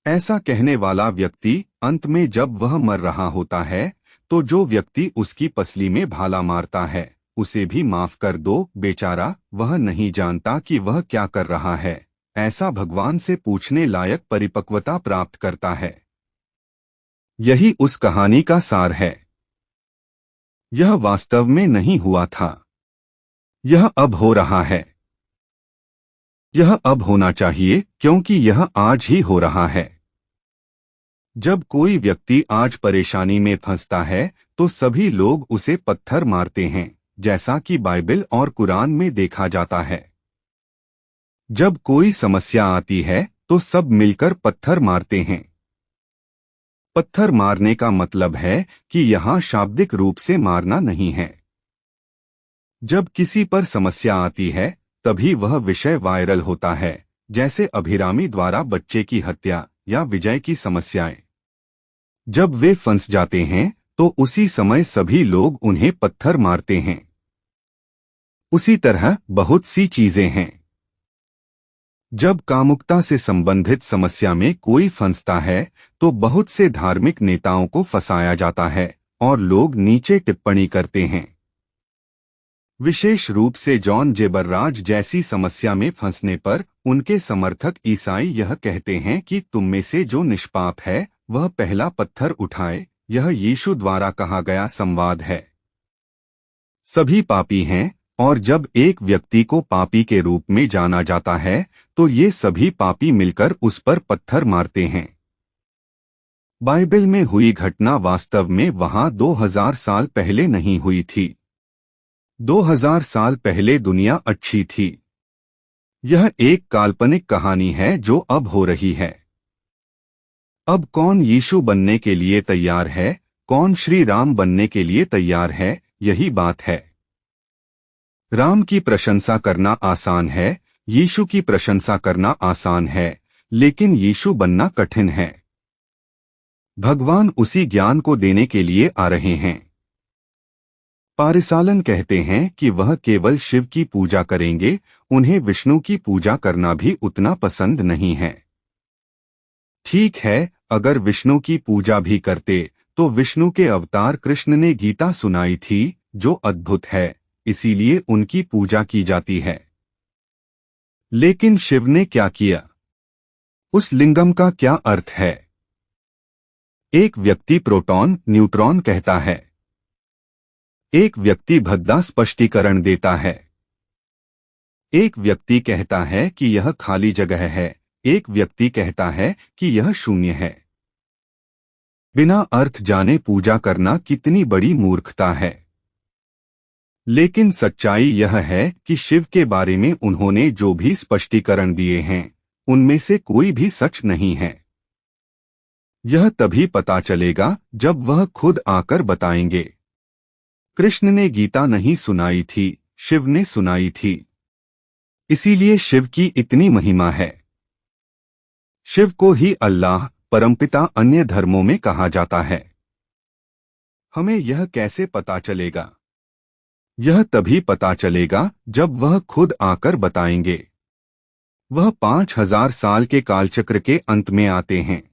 ऐसा कहने वाला व्यक्ति अंत में जब वह मर रहा होता है तो जो व्यक्ति उसकी पसली में भाला मारता है उसे भी माफ कर दो, बेचारा वह नहीं जानता कि वह क्या कर रहा है। ऐसा भगवान से पूछने लायक परिपक्वता प्राप्त करता है। यही उस कहानी का सार है। यह वास्तव में नहीं हुआ था। यह अब हो रहा है। यह अब होना चाहिए क्योंकि यह आज ही हो रहा है। जब कोई व्यक्ति आज परेशानी में फंसता है तो सभी लोग उसे पत्थर मारते हैं, जैसा कि बाइबल और कुरान में देखा जाता है। जब कोई समस्या आती है तो सब मिलकर पत्थर मारते हैं। पत्थर मारने का मतलब है कि यहाँ शाब्दिक रूप से मारना नहीं है। जब किसी पर समस्या आती है तभी वह विषय वायरल होता है, जैसे अभिरामी द्वारा बच्चे की हत्या या विजय की समस्याएं। जब वे फंस जाते हैं तो उसी समय सभी लोग उन्हें पत्थर मारते हैं। उसी तरह बहुत सी चीजें हैं। जब कामुकता से संबंधित समस्या में कोई फंसता है तो बहुत से धार्मिक नेताओं को फंसाया जाता है और लोग नीचे टिप्पणी करते हैं। विशेष रूप से जॉन जेबर्राज जैसी समस्या में फंसने पर उनके समर्थक ईसाई यह कहते हैं कि तुम में से जो निष्पाप है वह पहला पत्थर उठाए। यह यीशु द्वारा कहा गया संवाद है। सभी पापी हैं और जब एक व्यक्ति को पापी के रूप में जाना जाता है तो ये सभी पापी मिलकर उस पर पत्थर मारते हैं। बाइबल में हुई घटना वास्तव में वहां 2000 साल पहले नहीं हुई थी। 2000 साल पहले दुनिया अच्छी थी। यह एक काल्पनिक कहानी है जो अब हो रही है। अब कौन यीशु बनने के लिए तैयार है, कौन श्री राम बनने के लिए तैयार है, यही बात है। राम की प्रशंसा करना आसान है, यीशु की प्रशंसा करना आसान है, लेकिन यीशु बनना कठिन है। भगवान उसी ज्ञान को देने के लिए आ रहे हैं। पारिसालन कहते हैं कि वह केवल शिव की पूजा करेंगे, उन्हें विष्णु की पूजा करना भी उतना पसंद नहीं है। ठीक है, अगर विष्णु की पूजा भी करते तो विष्णु के अवतार कृष्ण ने गीता सुनाई थी, जो अद्भुत है, इसीलिए उनकी पूजा की जाती है। लेकिन शिव ने क्या किया? उस लिंगम का क्या अर्थ है? एक व्यक्ति प्रोटॉन न्यूट्रॉन कहता है। एक व्यक्ति भद्दा स्पष्टीकरण देता है। एक व्यक्ति कहता है कि यह खाली जगह है, एक व्यक्ति कहता है कि यह शून्य है। बिना अर्थ जाने पूजा करना कितनी बड़ी मूर्खता है। लेकिन सच्चाई यह है कि शिव के बारे में उन्होंने जो भी स्पष्टीकरण दिए हैं उनमें से कोई भी सच नहीं है। यह तभी पता चलेगा जब वह खुद आकर बताएंगे। कृष्ण ने गीता नहीं सुनाई थी, शिव ने सुनाई थी। इसीलिए शिव की इतनी महिमा है। शिव को ही अल्लाह परमपिता अन्य धर्मों में कहा जाता है। हमें यह कैसे पता चलेगा? यह तभी पता चलेगा जब वह खुद आकर बताएंगे। वह 5000 साल के कालचक्र के अंत में आते हैं।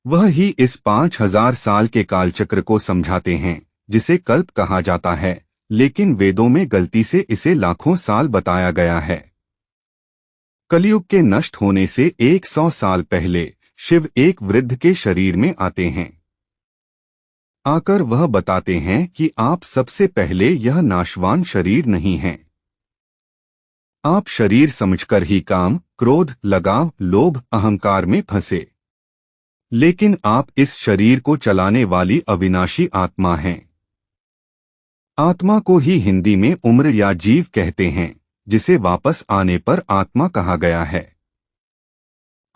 वह ही इस 5000 साल के कालचक्र को समझाते हैं, जिसे कल्प कहा जाता है, लेकिन वेदों में गलती से इसे लाखों साल बताया गया है। कलयुग के नष्ट होने से 100 साल पहले शिव एक वृद्ध के शरीर में आते हैं। आकर वह बताते हैं कि आप सबसे पहले यह नाशवान शरीर नहीं हैं। आप शरीर समझकर ही काम, क्रोध, लगाव, लोभ, अहंकार में फंसे। लेकिन आप इस शरीर को चलाने वाली अविनाशी आत्मा हैं। आत्मा को ही हिंदी में उम्र या जीव कहते हैं, जिसे वापस आने पर आत्मा कहा गया है।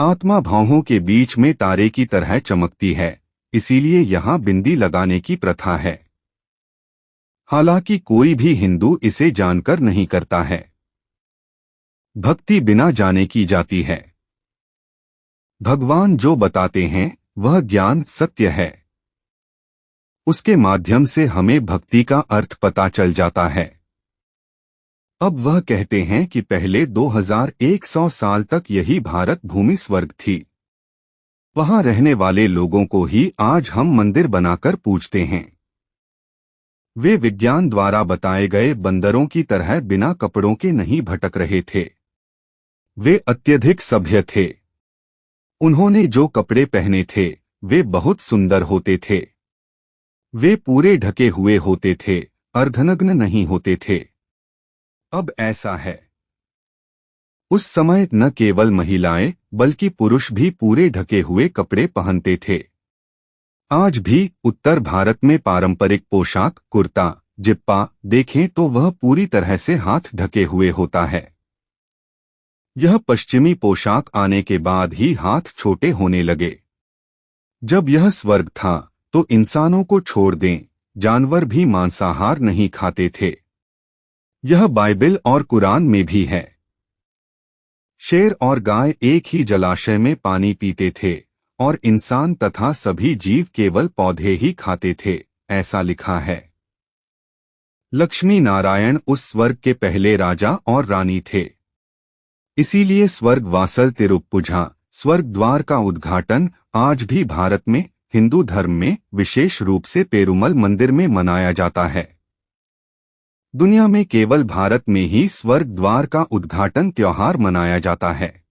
आत्मा भौहों के बीच में तारे की तरह चमकती है, इसीलिए यहाँ बिंदी लगाने की प्रथा है। हालांकि कोई भी हिंदू इसे जानकर नहीं करता है। भक्ति बिना जाने की जाती है। भगवान जो बताते हैं वह ज्ञान सत्य है। उसके माध्यम से हमें भक्ति का अर्थ पता चल जाता है। अब वह कहते हैं कि पहले 2100 साल तक यही भारत भूमि स्वर्ग थी। वहां रहने वाले लोगों को ही आज हम मंदिर बनाकर पूजते हैं। वे विज्ञान द्वारा बताए गए बंदरों की तरह बिना कपड़ों के नहीं भटक रहे थे। वे अत्यधिक सभ्य थे। उन्होंने जो कपड़े पहने थे वे बहुत सुंदर होते थे। वे पूरे ढके हुए होते थे, अर्धनग्न नहीं होते थे। अब ऐसा है। उस समय न केवल महिलाएं बल्कि पुरुष भी पूरे ढके हुए कपड़े पहनते थे। आज भी उत्तर भारत में पारंपरिक पोशाक कुर्ता जिप्पा देखें तो वह पूरी तरह से हाथ ढके हुए होता है। यह पश्चिमी पोशाक आने के बाद ही हाथ छोटे होने लगे। जब यह स्वर्ग था तो इंसानों को छोड़ दें, जानवर भी मांसाहार नहीं खाते थे। यह बाइबल और कुरान में भी है। शेर और गाय एक ही जलाशय में पानी पीते थे और इंसान तथा सभी जीव केवल पौधे ही खाते थे, ऐसा लिखा है। लक्ष्मी नारायण उस स्वर्ग के पहले राजा और रानी थे। इसीलिए स्वर्ग वासल तिरुप्पुझा स्वर्ग द्वार का उद्घाटन आज भी भारत में हिंदू धर्म में विशेष रूप से पेरुमल मंदिर में मनाया जाता है। दुनिया में केवल भारत में ही स्वर्ग द्वार का उद्घाटन त्योहार मनाया जाता है।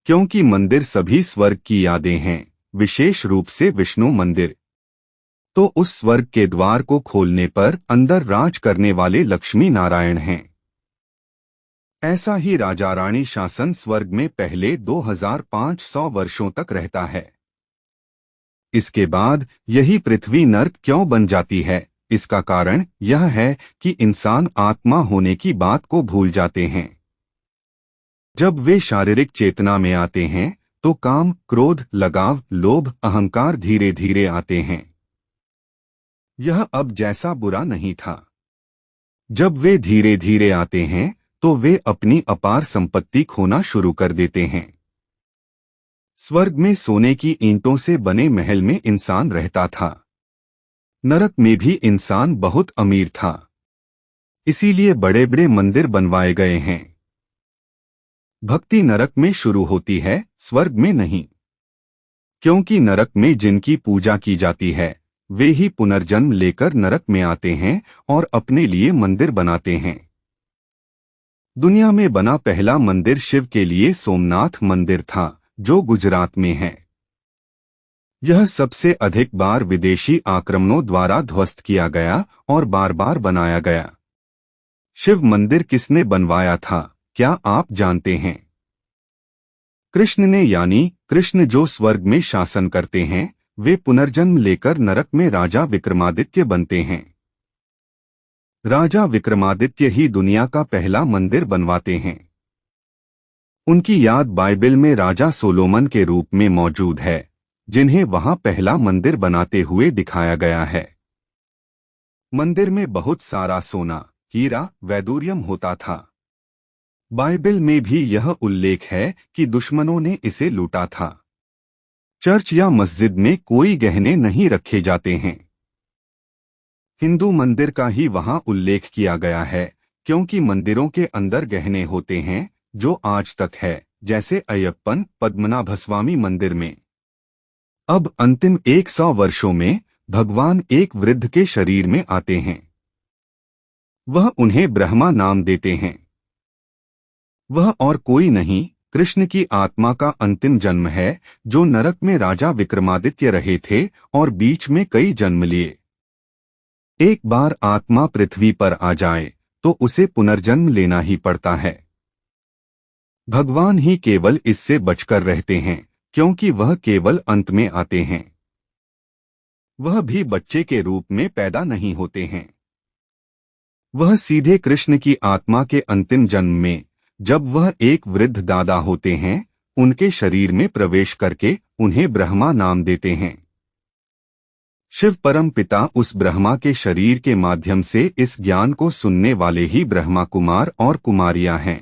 क्योंकि मंदिर सभी स्वर्ग की यादें हैं, विशेष रूप से विष्णु मंदिर। तो उस स्वर्ग के द्वार को खोलने पर अंदर राज करने वाले लक्ष्मी नारायण हैं। ऐसा ही राजा रानी शासन स्वर्ग में पहले 2500 वर्षों तक रहता है। इसके बाद यही पृथ्वी नर्क क्यों बन जाती है? इसका कारण यह है कि इंसान आत्मा होने की बात को भूल जाते हैं। जब वे शारीरिक चेतना में आते हैं तो काम, क्रोध, लगाव, लोभ, अहंकार धीरे धीरे आते हैं। यह अब जैसा बुरा नहीं था। जब वे धीरे धीरे आते हैं तो वे अपनी अपार संपत्ति खोना शुरू कर देते हैं। स्वर्ग में सोने की ईंटों से बने महल में इंसान रहता था। नरक में भी इंसान बहुत अमीर था। इसीलिए बड़े बड़े मंदिर बनवाए गए हैं। भक्ति नरक में शुरू होती है, स्वर्ग में नहीं। क्योंकि नरक में जिनकी पूजा की जाती है वे ही पुनर्जन्म लेकर नरक में आते हैं और अपने लिए मंदिर बनाते हैं। दुनिया में बना पहला मंदिर शिव के लिए सोमनाथ मंदिर था, जो गुजरात में है। यह सबसे अधिक बार विदेशी आक्रमणों द्वारा ध्वस्त किया गया और बार बार बनाया गया। शिव मंदिर किसने बनवाया था, क्या आप जानते हैं? कृष्ण ने, यानी कृष्ण जो स्वर्ग में शासन करते हैं, वे पुनर्जन्म लेकर नरक में राजा विक्रमादित्य बनते हैं। राजा विक्रमादित्य ही दुनिया का पहला मंदिर बनवाते हैं। उनकी याद बाइबल में राजा सोलोमन के रूप में मौजूद है, जिन्हें वहां पहला मंदिर बनाते हुए दिखाया गया है। मंदिर में बहुत सारा सोना, हीरा, वैडूर्यम होता था। बाइबल में भी यह उल्लेख है कि दुश्मनों ने इसे लूटा था। चर्च या मस्जिद में कोई गहने नहीं रखे जाते हैं। हिंदू मंदिर का ही वहां उल्लेख किया गया है, क्योंकि मंदिरों के अंदर गहने होते हैं, जो आज तक है, जैसे अयप्पन पद्मनाभस्वामी मंदिर में। अब अंतिम 100 वर्षों में भगवान एक वृद्ध के शरीर में आते हैं। वह उन्हें ब्रह्मा नाम देते हैं। वह और कोई नहीं, कृष्ण की आत्मा का अंतिम जन्म है, जो नरक में राजा विक्रमादित्य रहे थे और बीच में कई जन्म लिए। एक बार आत्मा पृथ्वी पर आ जाए तो उसे पुनर्जन्म लेना ही पड़ता है। भगवान ही केवल इससे बचकर रहते हैं, क्योंकि वह केवल अंत में आते हैं। वह भी बच्चे के रूप में पैदा नहीं होते हैं। वह सीधे कृष्ण की आत्मा के अंतिम जन्म में, जब वह एक वृद्ध दादा होते हैं, उनके शरीर में प्रवेश करके उन्हें ब्रह्मा नाम देते हैं। शिव परम पिता उस ब्रह्मा के शरीर के माध्यम से इस ज्ञान को सुनने वाले ही ब्रह्मा कुमार और कुमारियां हैं।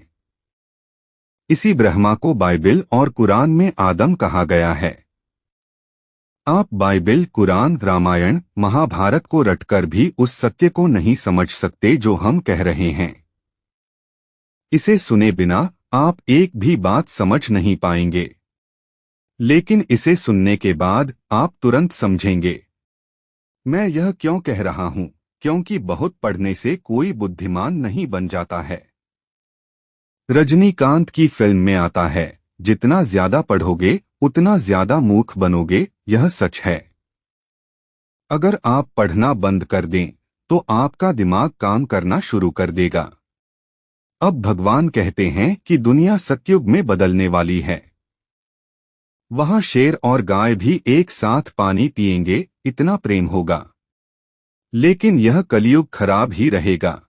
इसी ब्रह्मा को बाइबल और कुरान में आदम कहा गया है। आप बाइबल, कुरान, रामायण, महाभारत को रटकर भी उस सत्य को नहीं समझ सकते जो हम कह रहे हैं। इसे सुने बिना आप एक भी बात समझ नहीं पाएंगे, लेकिन इसे सुनने के बाद आप तुरंत समझेंगे। मैं यह क्यों कह रहा हूं? क्योंकि बहुत पढ़ने से कोई बुद्धिमान नहीं बन जाता है। रजनीकांत की फिल्म में आता है, जितना ज्यादा पढ़ोगे उतना ज्यादा मूर्ख बनोगे। यह सच है। अगर आप पढ़ना बंद कर दें तो आपका दिमाग काम करना शुरू कर देगा। अब भगवान कहते हैं कि दुनिया सतयुग में बदलने वाली है। वहां शेर और गाय भी एक साथ पानी पिएंगे, इतना प्रेम होगा। लेकिन यह कलयुग खराब ही रहेगा।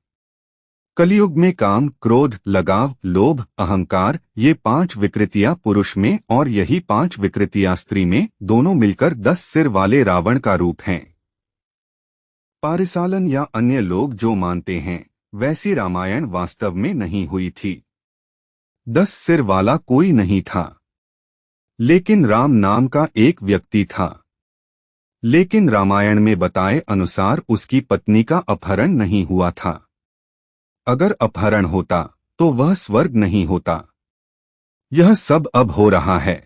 कलयुग में काम, क्रोध, लगाव, लोभ, अहंकार, ये 5 विकृतियां पुरुष में और यही 5 विकृतियां स्त्री में, दोनों मिलकर 10 सिर वाले रावण का रूप हैं। पारिसालन या अन्य लोग जो मानते हैं, वैसी रामायण वास्तव में नहीं हुई थी। 10 सिर वाला कोई नहीं था, लेकिन राम नाम का एक व्यक्ति था। लेकिन रामायण में बताए अनुसार उसकी पत्नी का अपहरण नहीं हुआ था। अगर अपहरण होता तो वह स्वर्ग नहीं होता। यह सब अब हो रहा है।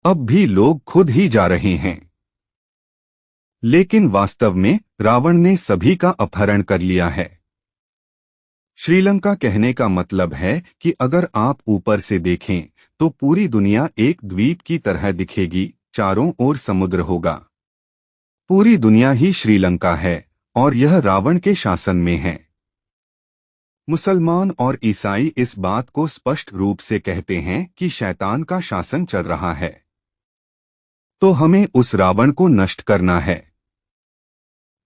अब भी लोग खुद ही जा रहे हैं। लेकिन वास्तव में रावण ने सभी का अपहरण कर लिया है। श्रीलंका कहने का मतलब है कि अगर आप ऊपर से देखें तो पूरी दुनिया एक द्वीप की तरह दिखेगी, चारों ओर समुद्र होगा। पूरी दुनिया ही श्रीलंका है और यह रावण के शासन में है। मुसलमान और ईसाई इस बात को स्पष्ट रूप से कहते हैं कि शैतान का शासन चल रहा है। तो हमें उस रावण को नष्ट करना है।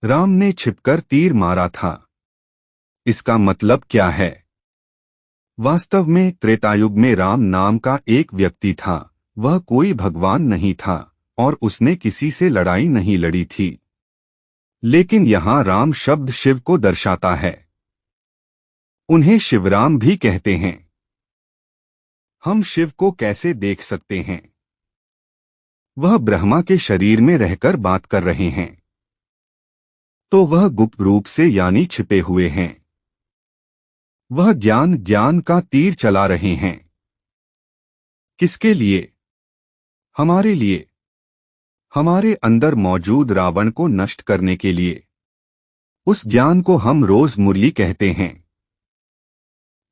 राम ने छिपकर तीर मारा था। इसका मतलब क्या है? वास्तव में त्रेतायुग में राम नाम का एक व्यक्ति था। वह कोई भगवान नहीं था और उसने किसी से लड़ाई नहीं लड़ी थी। लेकिन यहाँ राम शब्द शिव को दर्शाता है। उन्हें शिवराम भी कहते हैं। हम शिव को कैसे देख सकते हैं? वह ब्रह्मा के शरीर में रहकर बात कर रहे हैं, तो वह गुप्त रूप से यानी छिपे हुए हैं। वह ज्ञान का तीर चला रहे हैं। किसके लिए? हमारे लिए। हमारे अंदर मौजूद रावण को नष्ट करने के लिए। उस ज्ञान को हम रोज मुरली कहते हैं।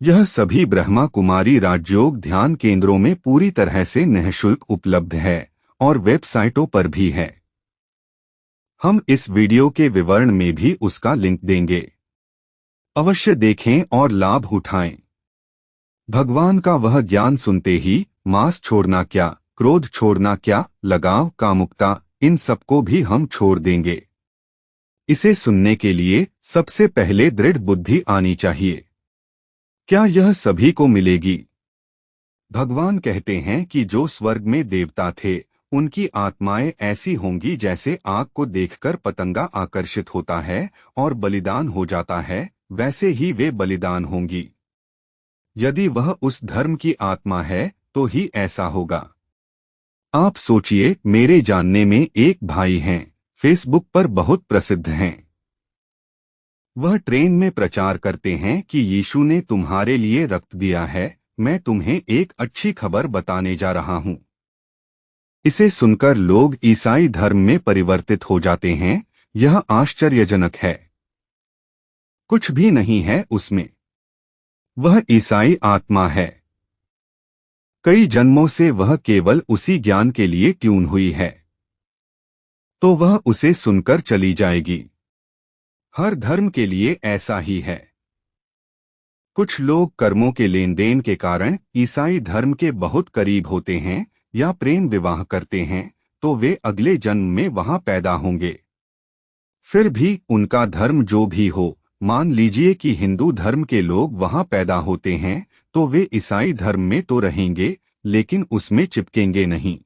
यह सभी ब्रह्मा कुमारी राजयोग ध्यान केंद्रों में पूरी तरह से निःशुल्क उपलब्ध है और वेबसाइटों पर भी है। हम इस वीडियो के विवरण में भी उसका लिंक देंगे। अवश्य देखें और लाभ उठाएं। भगवान का वह ज्ञान सुनते ही मांस छोड़ना क्या, क्रोध छोड़ना क्या, लगाव, कामुकता, इन सबको भी हम छोड़ देंगे। इसे सुनने के लिए सबसे पहले दृढ़ बुद्धि आनी चाहिए। क्या यह सभी को मिलेगी? भगवान कहते हैं कि जो स्वर्ग में देवता थे, उनकी आत्माएं ऐसी होंगी जैसे आग को देखकर पतंगा आकर्षित होता है और बलिदान हो जाता है, वैसे ही वे बलिदान होंगी। यदि वह उस धर्म की आत्मा है तो ही ऐसा होगा। आप सोचिए, मेरे जानने में एक भाई हैं, फेसबुक पर बहुत प्रसिद्ध हैं। वह ट्रेन में प्रचार करते हैं कि यीशु ने तुम्हारे लिए रक्त दिया है। मैं तुम्हें एक अच्छी खबर बताने जा रहा हूं। इसे सुनकर लोग ईसाई धर्म में परिवर्तित हो जाते हैं। यह आश्चर्यजनक है। कुछ भी नहीं है उसमें। वह ईसाई आत्मा है। कई जन्मों से वह केवल उसी ज्ञान के लिए ट्यून हुई है, तो वह उसे सुनकर चली जाएगी। हर धर्म के लिए ऐसा ही है। कुछ लोग कर्मों के लेन देन के कारण ईसाई धर्म के बहुत करीब होते हैं या प्रेम विवाह करते हैं, तो वे अगले जन्म में वहां पैदा होंगे। फिर भी उनका धर्म जो भी हो, मान लीजिए कि हिंदू धर्म के लोग वहां पैदा होते हैं, तो वे ईसाई धर्म में तो रहेंगे, लेकिन उसमें चिपकेंगे नहीं।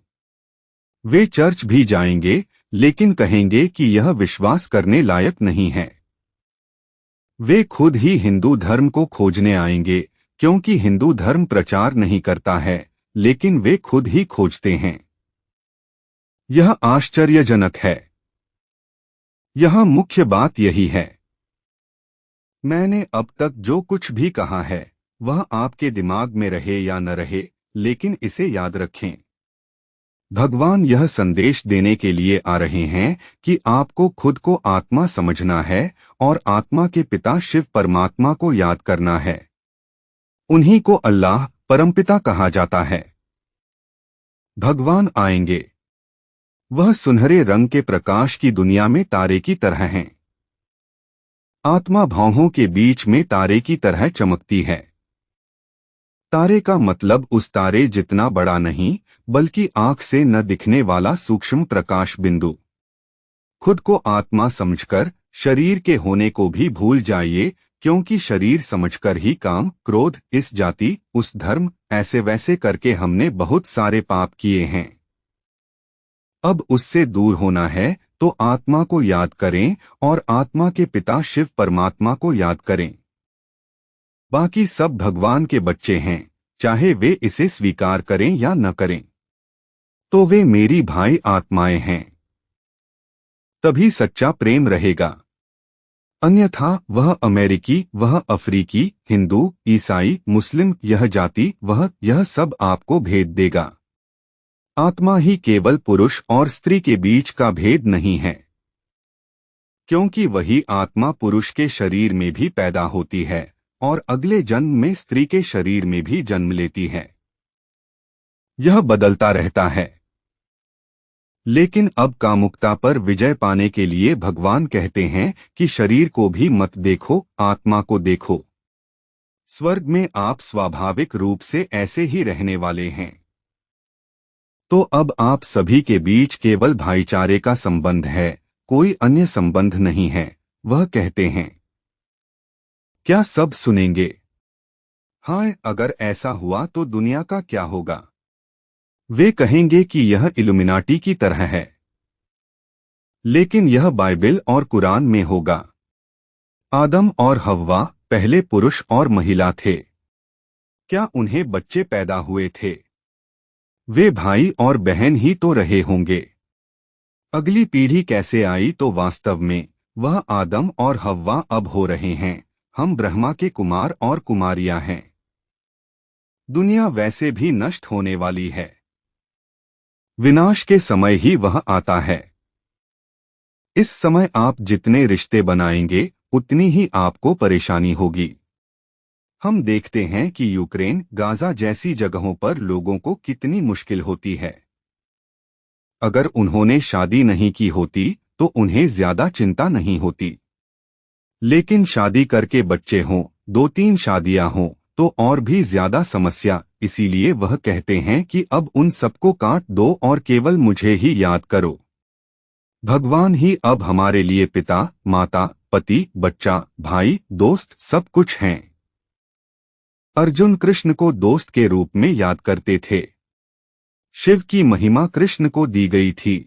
वे चर्च भी जाएंगे, लेकिन कहेंगे कि यह विश्वास करने लायक नहीं है। वे खुद ही हिंदू धर्म को खोजने आएंगे, क्योंकि हिंदू धर्म प्रचार नहीं करता है, लेकिन वे खुद ही खोजते हैं। यह आश्चर्यजनक है। यहां मुख्य बात यही है। मैंने अब तक जो कुछ भी कहा है, वह आपके दिमाग में रहे या न रहे, लेकिन इसे याद रखें। भगवान यह संदेश देने के लिए आ रहे हैं कि आपको खुद को आत्मा समझना है और आत्मा के पिता शिव परमात्मा को याद करना है। उन्हीं को अल्लाह परमपिता कहा जाता है। भगवान आएंगे। वह सुनहरे रंग के प्रकाश की दुनिया में तारे की तरह हैं। आत्मा भौहों के बीच में तारे की तरह चमकती है। तारे का मतलब उस तारे जितना बड़ा नहीं, बल्कि आंख से न दिखने वाला सूक्ष्म प्रकाश बिंदु। खुद को आत्मा समझकर शरीर के होने को भी भूल जाइए, क्योंकि शरीर समझकर ही काम, क्रोध, इस जाति, उस धर्म, ऐसे वैसे करके हमने बहुत सारे पाप किए हैं। अब उससे दूर होना है तो आत्मा को याद करें और आत्मा के पिता शिव परमात्मा को याद करें। बाकी सब भगवान के बच्चे हैं, चाहे वे इसे स्वीकार करें या न करें, तो वे मेरी भाई आत्माएं हैं। तभी सच्चा प्रेम रहेगा। अन्यथा वह अमेरिकी, वह अफ्रीकी, हिंदू, ईसाई, मुस्लिम, यह जाति, यह सब आपको भेद देगा। आत्मा ही केवल पुरुष और स्त्री के बीच का भेद नहीं है, क्योंकि वही आत्मा पुरुष के शरीर में भी पैदा होती है और अगले जन्म में स्त्री के शरीर में भी जन्म लेती है। यह बदलता रहता है। लेकिन अब कामुकता पर विजय पाने के लिए भगवान कहते हैं कि शरीर को भी मत देखो, आत्मा को देखो। स्वर्ग में आप स्वाभाविक रूप से ऐसे ही रहने वाले हैं। तो अब आप सभी के बीच केवल भाईचारे का संबंध है, कोई अन्य संबंध नहीं है। वह कहते हैं, क्या सब सुनेंगे? हाँ, अगर ऐसा हुआ तो दुनिया का क्या होगा? वे कहेंगे कि यह इल्यूमिनाटी की तरह है, लेकिन यह बाइबल और कुरान में होगा। आदम और हव्वा पहले पुरुष और महिला थे। क्या उन्हें बच्चे पैदा हुए थे? वे भाई और बहन ही तो रहे होंगे। अगली पीढ़ी कैसे आई तो वास्तव में वह आदम और हव्वा अब हो रहे हैं। हम ब्रह्मा के कुमार और कुमारियां हैं। दुनिया वैसे भी नष्ट होने वाली है। विनाश के समय ही वह आता है। इस समय आप जितने रिश्ते बनाएंगे, उतनी ही आपको परेशानी होगी। हम देखते हैं कि यूक्रेन, गाजा जैसी जगहों पर लोगों को कितनी मुश्किल होती है। अगर उन्होंने शादी नहीं की होती तो उन्हें ज्यादा चिंता नहीं होती। लेकिन शादी करके बच्चे हों, 2-3 शादियां हों, तो और भी ज्यादा समस्या। इसीलिए वह कहते हैं कि अब उन सबको काट दो और केवल मुझे ही याद करो। भगवान ही अब हमारे लिए पिता, माता, पति, बच्चा, भाई, दोस्त सब कुछ हैं। अर्जुन कृष्ण को दोस्त के रूप में याद करते थे। शिव की महिमा कृष्ण को दी गई थी।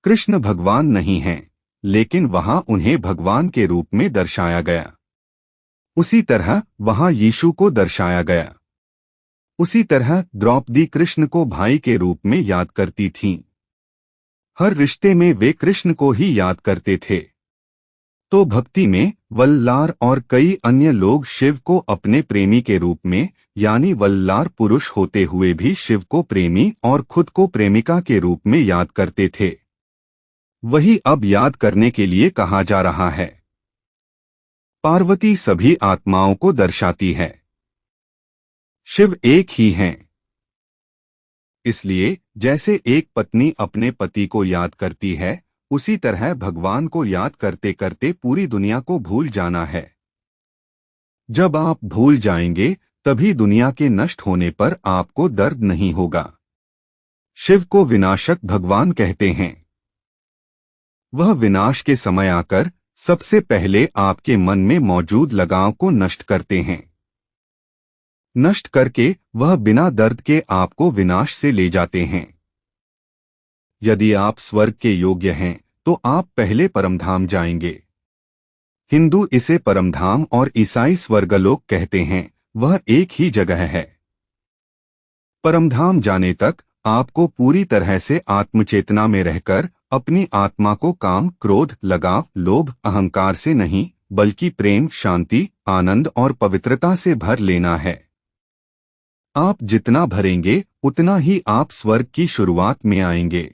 कृष्ण भगवान नहीं हैं, लेकिन वहां उन्हें भगवान के रूप में दर्शाया गया। उसी तरह वहां यीशु को दर्शाया गया। उसी तरह द्रौपदी कृष्ण को भाई के रूप में याद करती थीं। हर रिश्ते में वे कृष्ण को ही याद करते थे। तो भक्ति में वल्लार और कई अन्य लोग शिव को अपने प्रेमी के रूप में, यानी वल्लार पुरुष होते हुए भी शिव को प्रेमी और खुद को प्रेमिका के रूप में याद करते थे। वही अब याद करने के लिए कहा जा रहा है। पार्वती सभी आत्माओं को दर्शाती है। शिव एक ही हैं। इसलिए जैसे एक पत्नी अपने पति को याद करती है, उसी तरह भगवान को याद करते करते पूरी दुनिया को भूल जाना है। जब आप भूल जाएंगे तभी दुनिया के नष्ट होने पर आपको दर्द नहीं होगा। शिव को विनाशक भगवान कहते हैं। वह विनाश के समय आकर सबसे पहले आपके मन में मौजूद लगाव को नष्ट करते हैं। नष्ट करके वह बिना दर्द के आपको विनाश से ले जाते हैं। यदि आप स्वर्ग के योग्य हैं तो आप पहले परमधाम जाएंगे। हिंदू इसे परमधाम और ईसाई स्वर्गलोक कहते हैं। वह एक ही जगह है। परमधाम जाने तक आपको पूरी तरह से आत्मचेतना में रहकर अपनी आत्मा को काम, क्रोध, लगाव, लोभ, अहंकार से नहीं, बल्कि प्रेम, शांति, आनंद और पवित्रता से भर लेना है। आप जितना भरेंगे उतना ही आप स्वर्ग की शुरुआत में आएंगे।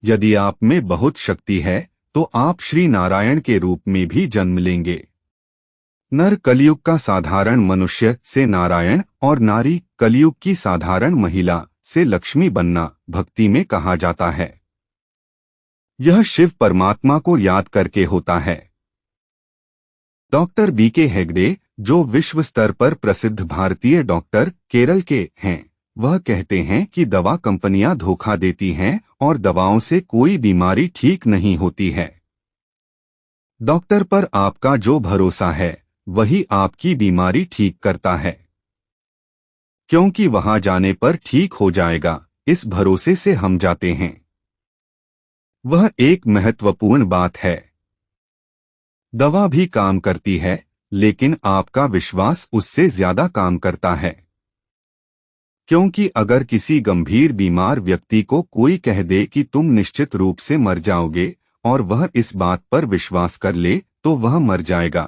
यदि आप में बहुत शक्ति है तो आप श्री नारायण के रूप में भी जन्म लेंगे। नर कलयुग का साधारण मनुष्य से नारायण और नारी कलयुग की साधारण महिला से लक्ष्मी बनना भक्ति में कहा जाता है। यह शिव परमात्मा को याद करके होता है। डॉक्टर बीके हेगड़े, जो विश्व स्तर पर प्रसिद्ध भारतीय डॉक्टर केरल के हैं, वह कहते हैं कि दवा कंपनियां धोखा देती हैं और दवाओं से कोई बीमारी ठीक नहीं होती है। डॉक्टर पर आपका जो भरोसा है वही आपकी बीमारी ठीक करता है, क्योंकि वहां जाने पर ठीक हो जाएगा, इस भरोसे से हम जाते हैं। वह एक महत्वपूर्ण बात है। दवा भी काम करती है, लेकिन आपका विश्वास उससे ज्यादा काम करता है। क्योंकि अगर किसी गंभीर बीमार व्यक्ति को कोई कह दे कि तुम निश्चित रूप से मर जाओगे और वह इस बात पर विश्वास कर ले, तो वह मर जाएगा,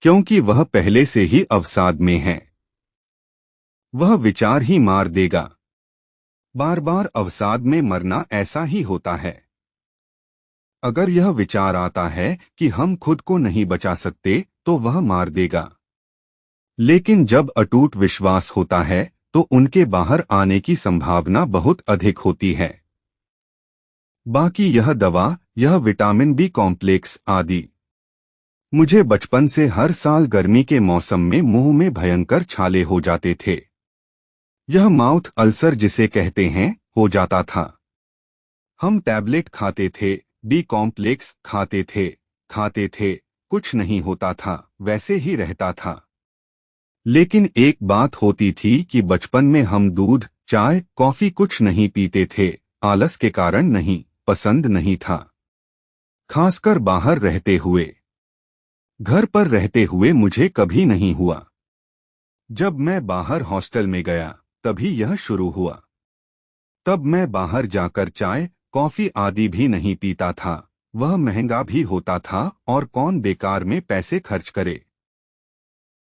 क्योंकि वह पहले से ही अवसाद में है। वह विचार ही मार देगा। बार बार अवसाद में मरना ऐसा ही होता है। अगर यह विचार आता है कि हम खुद को नहीं बचा सकते तो वह मार देगा। लेकिन जब अटूट विश्वास होता है तो उनके बाहर आने की संभावना बहुत अधिक होती है। बाकी यह दवा, यह विटामिन बी कॉम्प्लेक्स आदि। मुझे बचपन से हर साल गर्मी के मौसम में मुंह में भयंकर छाले हो जाते थे। यह माउथ अल्सर जिसे कहते हैं, हो जाता था। हम टैबलेट खाते थे, बी कॉम्प्लेक्स खाते थे, कुछ नहीं होता था, वैसे ही रहता था। लेकिन एक बात होती थी कि बचपन में हम दूध, चाय, कॉफी कुछ नहीं पीते थे, आलस के कारण नहीं, पसंद नहीं था। खासकर बाहर रहते हुए। घर पर रहते हुए मुझे कभी नहीं हुआ। जब मैं बाहर हॉस्टल में गया तभी यह शुरू हुआ। तब मैं बाहर जाकर चाय, कॉफी आदि भी नहीं पीता था। वह महंगा भी होता था और कौन बेकार में पैसे खर्च करे।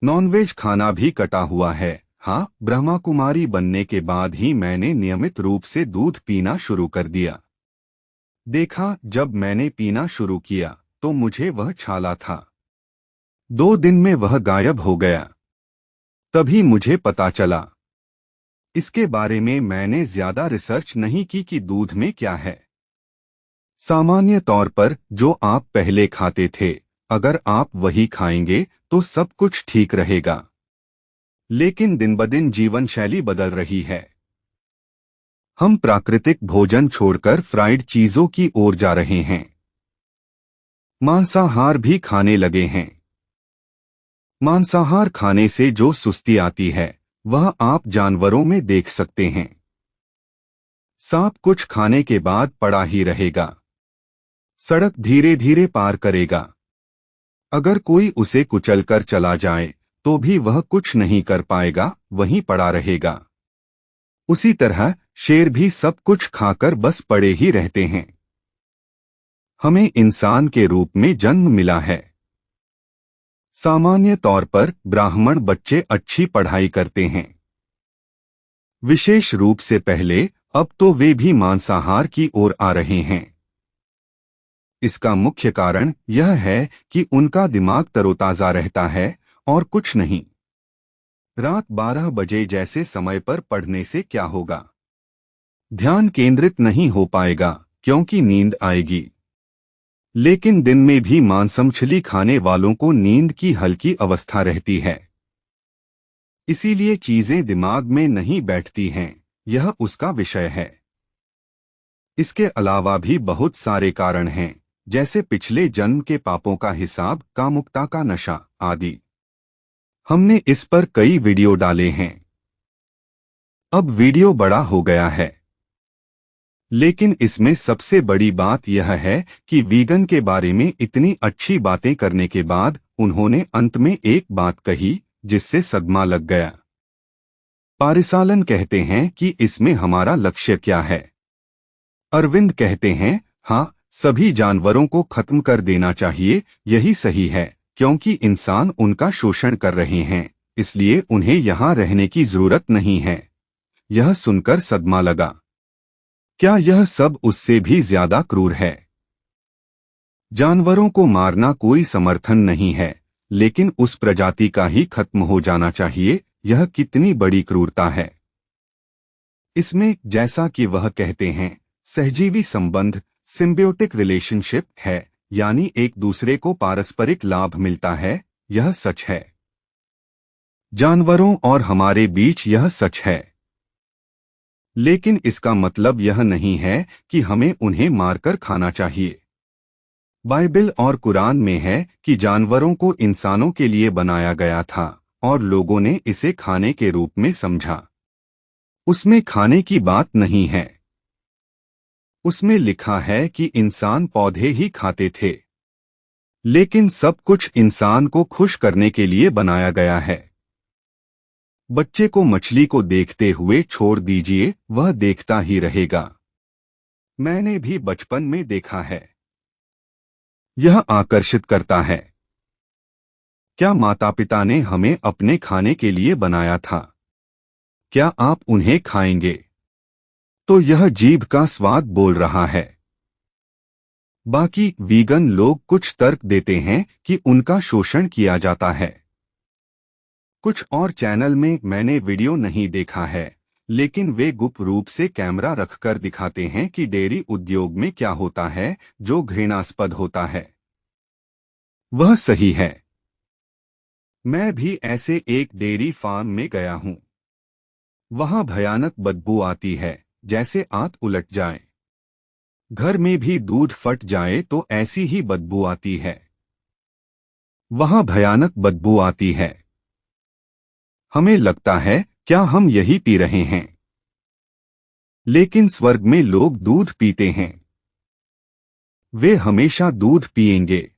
नॉनवेज खाना भी कटा हुआ है। हाँ, ब्रह्मा कुमारी बनने के बाद ही मैंने नियमित रूप से दूध पीना शुरू कर दिया। देखा, जब मैंने पीना शुरू किया तो मुझे वह छाला था। 2 दिन में वह गायब हो गया। तभी मुझे पता चला। इसके बारे में मैंने ज्यादा रिसर्च नहीं की कि दूध में क्या है। सामान्य तौर पर जो आप पहले खाते थे, अगर आप वही खाएंगे तो सब कुछ ठीक रहेगा। लेकिन दिन ब दिन जीवन शैली बदल रही है। हम प्राकृतिक भोजन छोड़कर फ्राइड चीजों की ओर जा रहे हैं। मांसाहार भी खाने लगे हैं। मांसाहार खाने से जो सुस्ती आती है वह आप जानवरों में देख सकते हैं। सांप कुछ खाने के बाद पड़ा ही रहेगा। सड़क धीरे धीरे पार करेगा। अगर कोई उसे कुचलकर चला जाए तो भी वह कुछ नहीं कर पाएगा, वहीं पड़ा रहेगा। उसी तरह शेर भी सब कुछ खाकर बस पड़े ही रहते हैं। हमें इंसान के रूप में जन्म मिला है। सामान्य तौर पर ब्राह्मण बच्चे अच्छी पढ़ाई करते हैं। विशेष रूप से पहले, अब तो वे भी मांसाहार की ओर आ रहे हैं। इसका मुख्य कारण यह है कि उनका दिमाग तरोताजा रहता है और कुछ नहीं। रात 12 बजे जैसे समय पर पढ़ने से क्या होगा? ध्यान केंद्रित नहीं हो पाएगा क्योंकि नींद आएगी। लेकिन दिन में भी मांस मछली खाने वालों को नींद की हल्की अवस्था रहती है। इसीलिए चीजें दिमाग में नहीं बैठती हैं, यह उसका विषय है। इसके अलावा भी बहुत सारे कारण हैं, जैसे पिछले जन्म के पापों का हिसाब, कामुकता का नशा आदि। हमने इस पर कई वीडियो डाले हैं। अब वीडियो बड़ा हो गया है। लेकिन इसमें सबसे बड़ी बात यह है कि वीगन के बारे में इतनी अच्छी बातें करने के बाद उन्होंने अंत में एक बात कही जिससे सदमा लग गया। पारिसालन कहते हैं कि इसमें हमारा लक्ष्य क्या है? अरविंद कहते हैं, हाँ, सभी जानवरों को खत्म कर देना चाहिए, यही सही है, क्योंकि इंसान उनका शोषण कर रहे हैं, इसलिए उन्हें यहाँ रहने की जरूरत नहीं है। यह सुनकर सदमा लगा। क्या यह सब उससे भी ज्यादा क्रूर है? जानवरों को मारना कोई समर्थन नहीं है, लेकिन उस प्रजाति का ही खत्म हो जाना चाहिए, यह कितनी बड़ी क्रूरता है। इसमें, जैसा कि वह कहते हैं, सहजीवी संबंध, सिम्बियोटिक रिलेशनशिप है, यानी एक दूसरे को पारस्परिक लाभ मिलता है, यह सच है। जानवरों और हमारे बीच यह सच है। लेकिन इसका मतलब यह नहीं है कि हमें उन्हें मारकर खाना चाहिए। बाइबल और कुरान में है कि जानवरों को इंसानों के लिए बनाया गया था और लोगों ने इसे खाने के रूप में समझा। उसमें खाने की बात नहीं है। उसमें लिखा है कि इंसान पौधे ही खाते थे। लेकिन सब कुछ इंसान को खुश करने के लिए बनाया गया है। बच्चे को मछली को देखते हुए छोड़ दीजिए, वह देखता ही रहेगा। मैंने भी बचपन में देखा है। यह आकर्षित करता है। क्या माता पिता ने हमें अपने खाने के लिए बनाया था? क्या आप उन्हें खाएंगे? तो यह जीभ का स्वाद बोल रहा है। बाकी वीगन लोग कुछ तर्क देते हैं कि उनका शोषण किया जाता है। कुछ और चैनल में मैंने वीडियो नहीं देखा है, लेकिन वे गुप्त रूप से कैमरा रखकर दिखाते हैं कि डेयरी उद्योग में क्या होता है जो घृणास्पद होता है। वह सही है। मैं भी ऐसे एक डेयरी फार्म में गया हूं। वहां भयानक बदबू आती है, जैसे आंत उलट जाए। घर में भी दूध फट जाए तो ऐसी ही बदबू आती है। वहां भयानक बदबू आती है। हमें लगता है क्या हम यही पी रहे हैं? लेकिन स्वर्ग में लोग दूध पीते हैं। वे हमेशा दूध पिएंगे।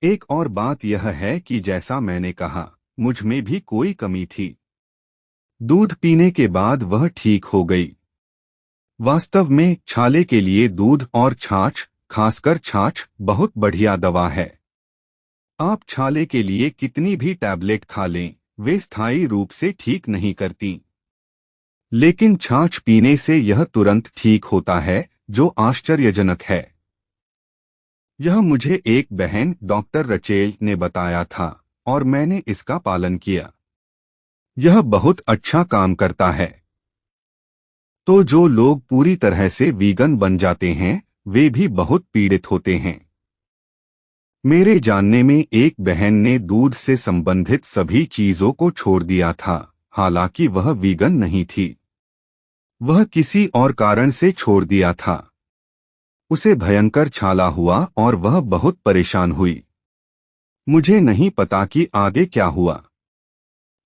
एक और बात यह है कि जैसा मैंने कहा, मुझ में भी कोई कमी थी। दूध पीने के बाद वह ठीक हो गई। वास्तव में छाले के लिए दूध और छाछ, खासकर छाछ, बहुत बढ़िया दवा है। आप छाले के लिए कितनी भी टैबलेट खा लें, वे स्थायी रूप से ठीक नहीं करती। लेकिन छाछ पीने से यह तुरंत ठीक होता है, जो आश्चर्यजनक है। यह मुझे एक बहन डॉक्टर रचेल ने बताया था और मैंने इसका पालन किया। यह बहुत अच्छा काम करता है। तो जो लोग पूरी तरह से वीगन बन जाते हैं वे भी बहुत पीड़ित होते हैं। मेरे जानने में एक बहन ने दूध से संबंधित सभी चीजों को छोड़ दिया था, हालांकि वह वीगन नहीं थी। वह किसी और कारण से छोड़ दिया था। उसे भयंकर छाला हुआ और वह बहुत परेशान हुई। मुझे नहीं पता कि आगे क्या हुआ,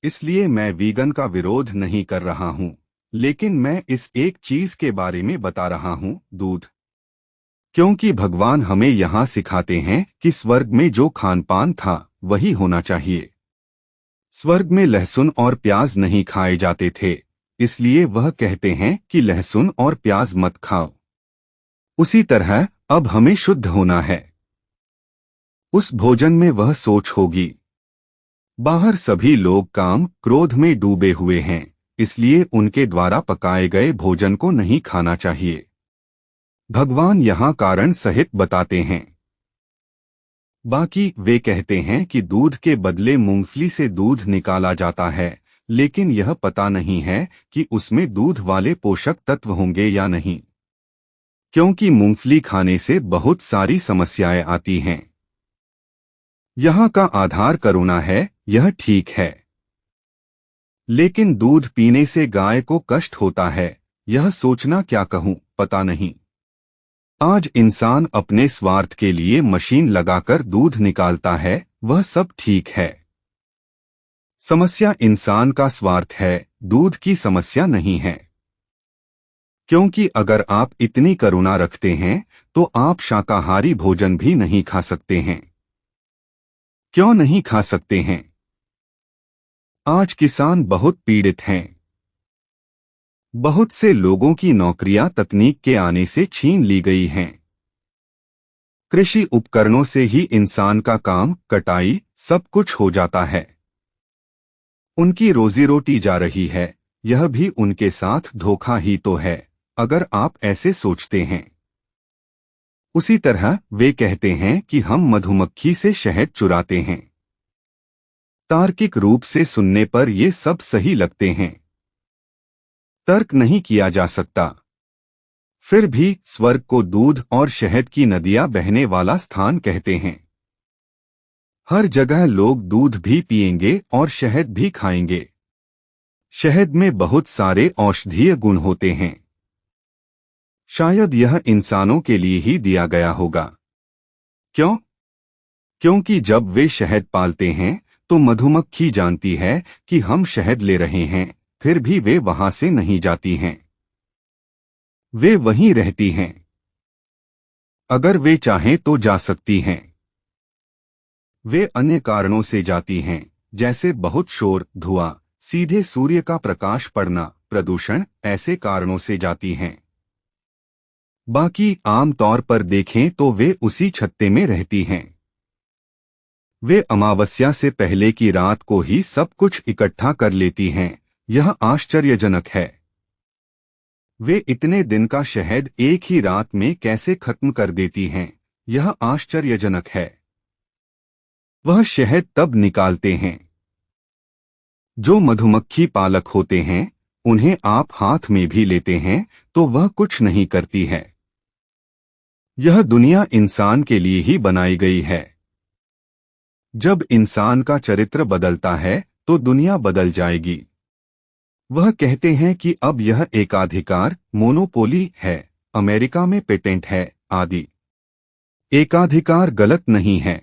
इसलिए मैं वीगन का विरोध नहीं कर रहा हूं, लेकिन मैं इस एक चीज के बारे में बता रहा हूं, दूध। क्योंकि भगवान हमें यहाँ सिखाते हैं कि स्वर्ग में जो खान पान था वही होना चाहिए। स्वर्ग में लहसुन और प्याज नहीं खाए जाते थे, इसलिए वह कहते हैं कि लहसुन और प्याज मत खाओ। उसी तरह अब हमें शुद्ध होना है। उस भोजन में वह सोच होगी। बाहर सभी लोग काम क्रोध में डूबे हुए हैं, इसलिए उनके द्वारा पकाए गए भोजन को नहीं खाना चाहिए। भगवान यहाँ कारण सहित बताते हैं। बाकी वे कहते हैं कि दूध के बदले मूंगफली से दूध निकाला जाता है, लेकिन यह पता नहीं है कि उसमें दूध वाले पोषक तत्व होंगे या नहीं, क्योंकि मूंगफली खाने से बहुत सारी समस्याएं आती हैं। यहाँ का आधार करुणा है, यह ठीक है, लेकिन दूध पीने से गाय को कष्ट होता है, यह सोचना क्या कहूँ पता नहीं। आज इंसान अपने स्वार्थ के लिए मशीन लगाकर दूध निकालता है, वह सब ठीक है। समस्या इंसान का स्वार्थ है, दूध की समस्या नहीं है। क्योंकि अगर आप इतनी करुणा रखते हैं तो आप शाकाहारी भोजन भी नहीं खा सकते हैं। क्यों नहीं खा सकते हैं? आज किसान बहुत पीड़ित हैं। बहुत से लोगों की नौकरियां तकनीक के आने से छीन ली गई हैं। कृषि उपकरणों से ही इंसान का काम, कटाई, सब कुछ हो जाता है। उनकी रोजी रोटी जा रही है, यह भी उनके साथ धोखा ही तो है, अगर आप ऐसे सोचते हैं। उसी तरह वे कहते हैं कि हम मधुमक्खी से शहद चुराते हैं। तार्किक रूप से सुनने पर ये सब सही लगते हैं। तर्क नहीं किया जा सकता। फिर भी स्वर्ग को दूध और शहद की नदियां बहने वाला स्थान कहते हैं। हर जगह लोग दूध भी पिएंगे और शहद भी खाएंगे। शहद में बहुत सारे औषधीय गुण होते हैं। शायद यह इंसानों के लिए ही दिया गया होगा। क्यों? क्योंकि जब वे शहद पालते हैं तो मधुमक्खी जानती है कि हम शहद ले रहे हैं, फिर भी वे वहां से नहीं जाती हैं। वे वहीं रहती हैं। अगर वे चाहें तो जा सकती हैं। वे अन्य कारणों से जाती हैं, जैसे बहुत शोर, धुआं, सीधे सूर्य का प्रकाश पड़ना, प्रदूषण, ऐसे कारणों से जाती हैं। बाकी आम तौर पर देखें तो वे उसी छत्ते में रहती हैं। वे अमावस्या से पहले की रात को ही सब कुछ इकट्ठा कर लेती हैं, यह आश्चर्यजनक है। वे इतने दिन का शहद एक ही रात में कैसे खत्म कर देती हैं, यह आश्चर्यजनक है। वह शहद तब निकालते हैं। जो मधुमक्खी पालक होते हैं, उन्हें आप हाथ में भी लेते हैं तो वह कुछ नहीं करती है। यह दुनिया इंसान के लिए ही बनाई गई है। जब इंसान का चरित्र बदलता है तो दुनिया बदल जाएगी। वह कहते हैं कि अब यह एकाधिकार, मोनोपोली है, अमेरिका में पेटेंट है, आदि। एकाधिकार गलत नहीं है।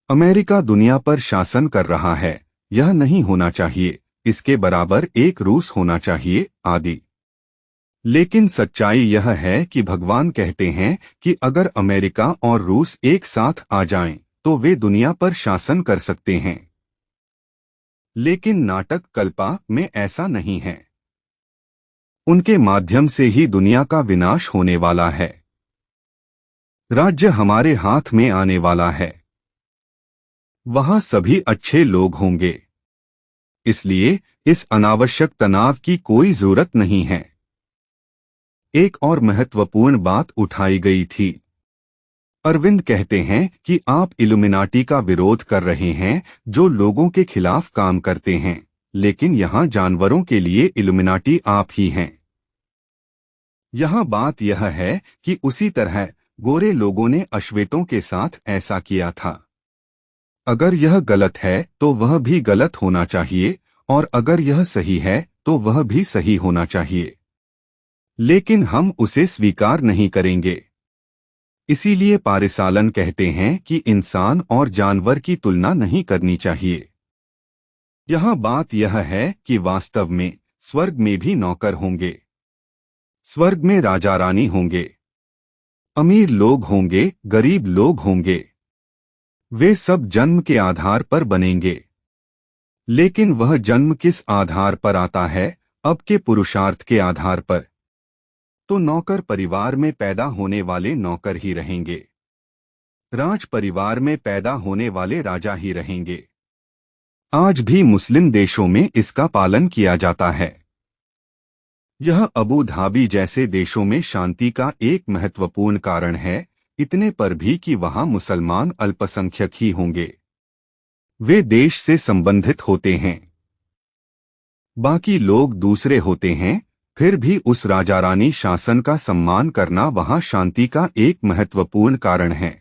अमेरिका दुनिया पर शासन कर रहा है, यह नहीं होना चाहिए, इसके बराबर एक रूस होना चाहिए, आदि। लेकिन सच्चाई यह है कि भगवान कहते हैं कि अगर अमेरिका और रूस एक साथ आ जाएं, तो वे दुनिया पर शासन कर सकते हैं। लेकिन नाटक कल्पा में ऐसा नहीं है। उनके माध्यम से ही दुनिया का विनाश होने वाला है। राज्य हमारे हाथ में आने वाला है। वहां सभी अच्छे लोग होंगे। इसलिए इस अनावश्यक तनाव की कोई जरूरत नहीं है। एक और महत्वपूर्ण बात उठाई गई थी। अरविंद कहते हैं कि आप इल्यूमिनाटी का विरोध कर रहे हैं, जो लोगों के खिलाफ काम करते हैं, लेकिन यहाँ जानवरों के लिए इल्यूमिनाटी आप ही हैं। यहाँ बात यह है कि उसी तरह गोरे लोगों ने अश्वेतों के साथ ऐसा किया था। अगर यह गलत है तो वह भी गलत होना चाहिए, और अगर यह सही है तो वह भी सही होना चाहिए, लेकिन हम उसे स्वीकार नहीं करेंगे। इसीलिए पारिसालन कहते हैं कि इंसान और जानवर की तुलना नहीं करनी चाहिए। यहाँ बात यह है कि वास्तव में स्वर्ग में भी नौकर होंगे। स्वर्ग में राजा रानी होंगे, अमीर लोग होंगे, गरीब लोग होंगे। वे सब जन्म के आधार पर बनेंगे। लेकिन वह जन्म किस आधार पर आता है? अब के पुरुषार्थ के आधार पर। तो नौकर परिवार में पैदा होने वाले नौकर ही रहेंगे, राज परिवार में पैदा होने वाले राजा ही रहेंगे। आज भी मुस्लिम देशों में इसका पालन किया जाता है। यह अबू धाबी जैसे देशों में शांति का एक महत्वपूर्ण कारण है, इतने पर भी कि वहां मुसलमान अल्पसंख्यक ही होंगे। वे देश से संबंधित होते हैं, बाकी लोग दूसरे होते हैं, फिर भी उस राजा रानी शासन का सम्मान करना वहां शांति का एक महत्वपूर्ण कारण है।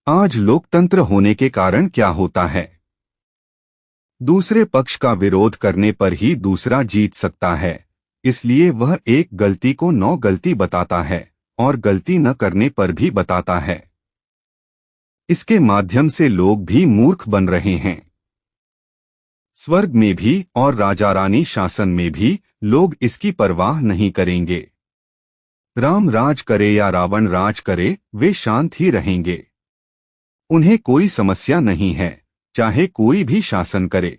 आज लोकतंत्र होने के कारण क्या होता है? दूसरे पक्ष का विरोध करने पर ही दूसरा जीत सकता है, इसलिए वह एक गलती को 9 गलती बताता है और गलती न करने पर भी बताता है। इसके माध्यम से लोग भी मूर्ख बन रहे हैं। स्वर्ग में भी और राजा रानी शासन में भी लोग इसकी परवाह नहीं करेंगे। राम राज करे या रावण राज करे, वे शांत ही रहेंगे। उन्हें कोई समस्या नहीं है, चाहे कोई भी शासन करे।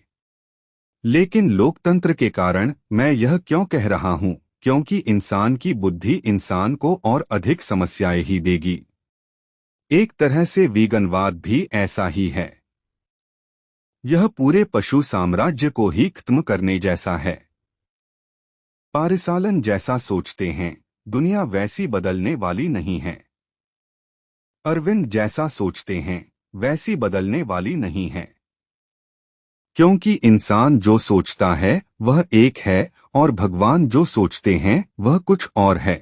लेकिन लोकतंत्र के कारण मैं यह क्यों कह रहा हूं? क्योंकि इंसान की बुद्धि इंसान को और अधिक समस्याएं ही देगी। एक तरह से वीगनवाद भी ऐसा ही है। यह पूरे पशु साम्राज्य को ही खत्म करने जैसा है। पारिसालन जैसा सोचते हैं, दुनिया वैसी बदलने वाली नहीं है। अरविंद जैसा सोचते हैं, वैसी बदलने वाली नहीं है। क्योंकि इंसान जो सोचता है वह एक है और भगवान जो सोचते हैं वह कुछ और है।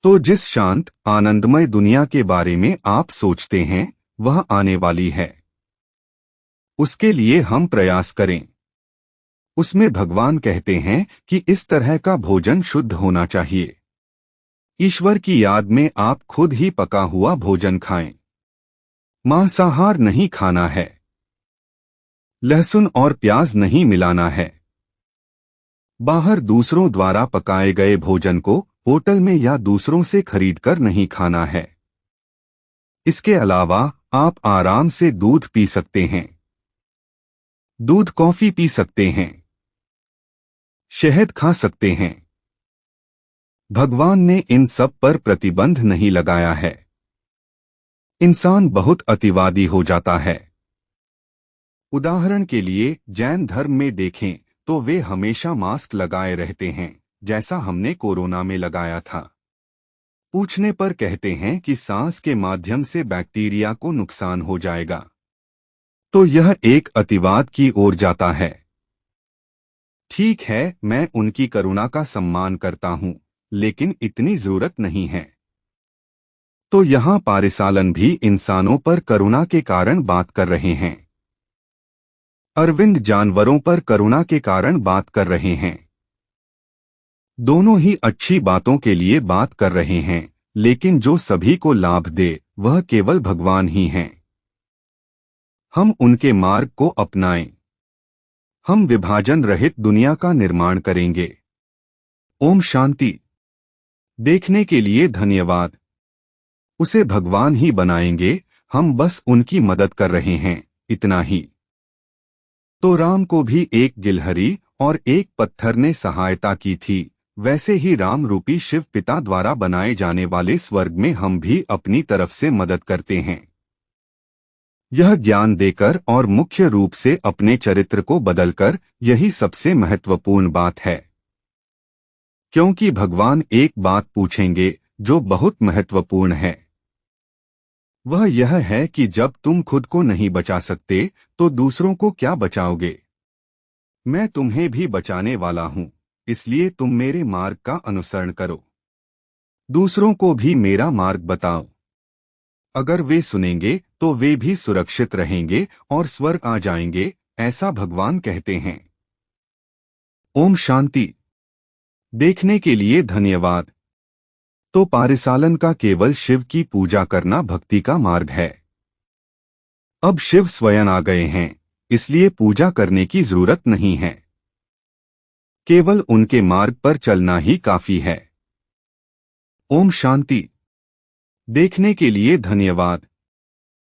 तो जिस शांत आनंदमय दुनिया के बारे में आप सोचते हैं वह आने वाली है। उसके लिए हम प्रयास करें। उसमें भगवान कहते हैं कि इस तरह का भोजन शुद्ध होना चाहिए। ईश्वर की याद में आप खुद ही पका हुआ भोजन खाएं। मांसाहार नहीं खाना है, लहसुन और प्याज नहीं मिलाना है। बाहर दूसरों द्वारा पकाए गए भोजन को होटल में या दूसरों से खरीदकर नहीं खाना है। इसके अलावा आप आराम से दूध पी सकते हैं, दूध कॉफी पी सकते हैं, शहद खा सकते हैं। भगवान ने इन सब पर प्रतिबंध नहीं लगाया है। इंसान बहुत अतिवादी हो जाता है। उदाहरण के लिए जैन धर्म में देखें तो वे हमेशा मास्क लगाए रहते हैं, जैसा हमने कोरोना में लगाया था। पूछने पर कहते हैं कि सांस के माध्यम से बैक्टीरिया को नुकसान हो जाएगा। तो यह एक अतिवाद की ओर जाता है। ठीक है, मैं उनकी करुणा का सम्मान करता हूं, लेकिन इतनी जरूरत नहीं है। तो यहाँ पारिसालन भी इंसानों पर करुणा के कारण बात कर रहे हैं। अरविंद जानवरों पर करुणा के कारण बात कर रहे हैं। दोनों ही अच्छी बातों के लिए बात कर रहे हैं, लेकिन जो सभी को लाभ दे वह केवल भगवान ही हैं। हम उनके मार्ग को अपनाएं। हम विभाजन रहित दुनिया का निर्माण करेंगे। ओम शांति। देखने के लिए धन्यवाद। उसे भगवान ही बनाएंगे, हम बस उनकी मदद कर रहे हैं, इतना ही। तो राम को भी एक गिलहरी और एक पत्थर ने सहायता की थी, वैसे ही राम रूपी शिव पिता द्वारा बनाए जाने वाले स्वर्ग में हम भी अपनी तरफ से मदद करते हैं। यह ज्ञान देकर और मुख्य रूप से अपने चरित्र को बदलकर, यही सबसे महत्वपूर्ण बात है। क्योंकि भगवान एक बात पूछेंगे जो बहुत महत्वपूर्ण है। वह यह है कि जब तुम खुद को नहीं बचा सकते तो दूसरों को क्या बचाओगे? मैं तुम्हें भी बचाने वाला हूं, इसलिए तुम मेरे मार्ग का अनुसरण करो। दूसरों को भी मेरा मार्ग बताओ। अगर वे सुनेंगे तो वे भी सुरक्षित रहेंगे और स्वर्ग आ जाएंगे, ऐसा भगवान कहते हैं। ओम शांति। देखने के लिए धन्यवाद। तो पारिसालन का केवल शिव की पूजा करना भक्ति का मार्ग है। अब शिव स्वयं आ गए हैं, इसलिए पूजा करने की जरूरत नहीं है। केवल उनके मार्ग पर चलना ही काफी है। ओम शांति। देखने के लिए धन्यवाद।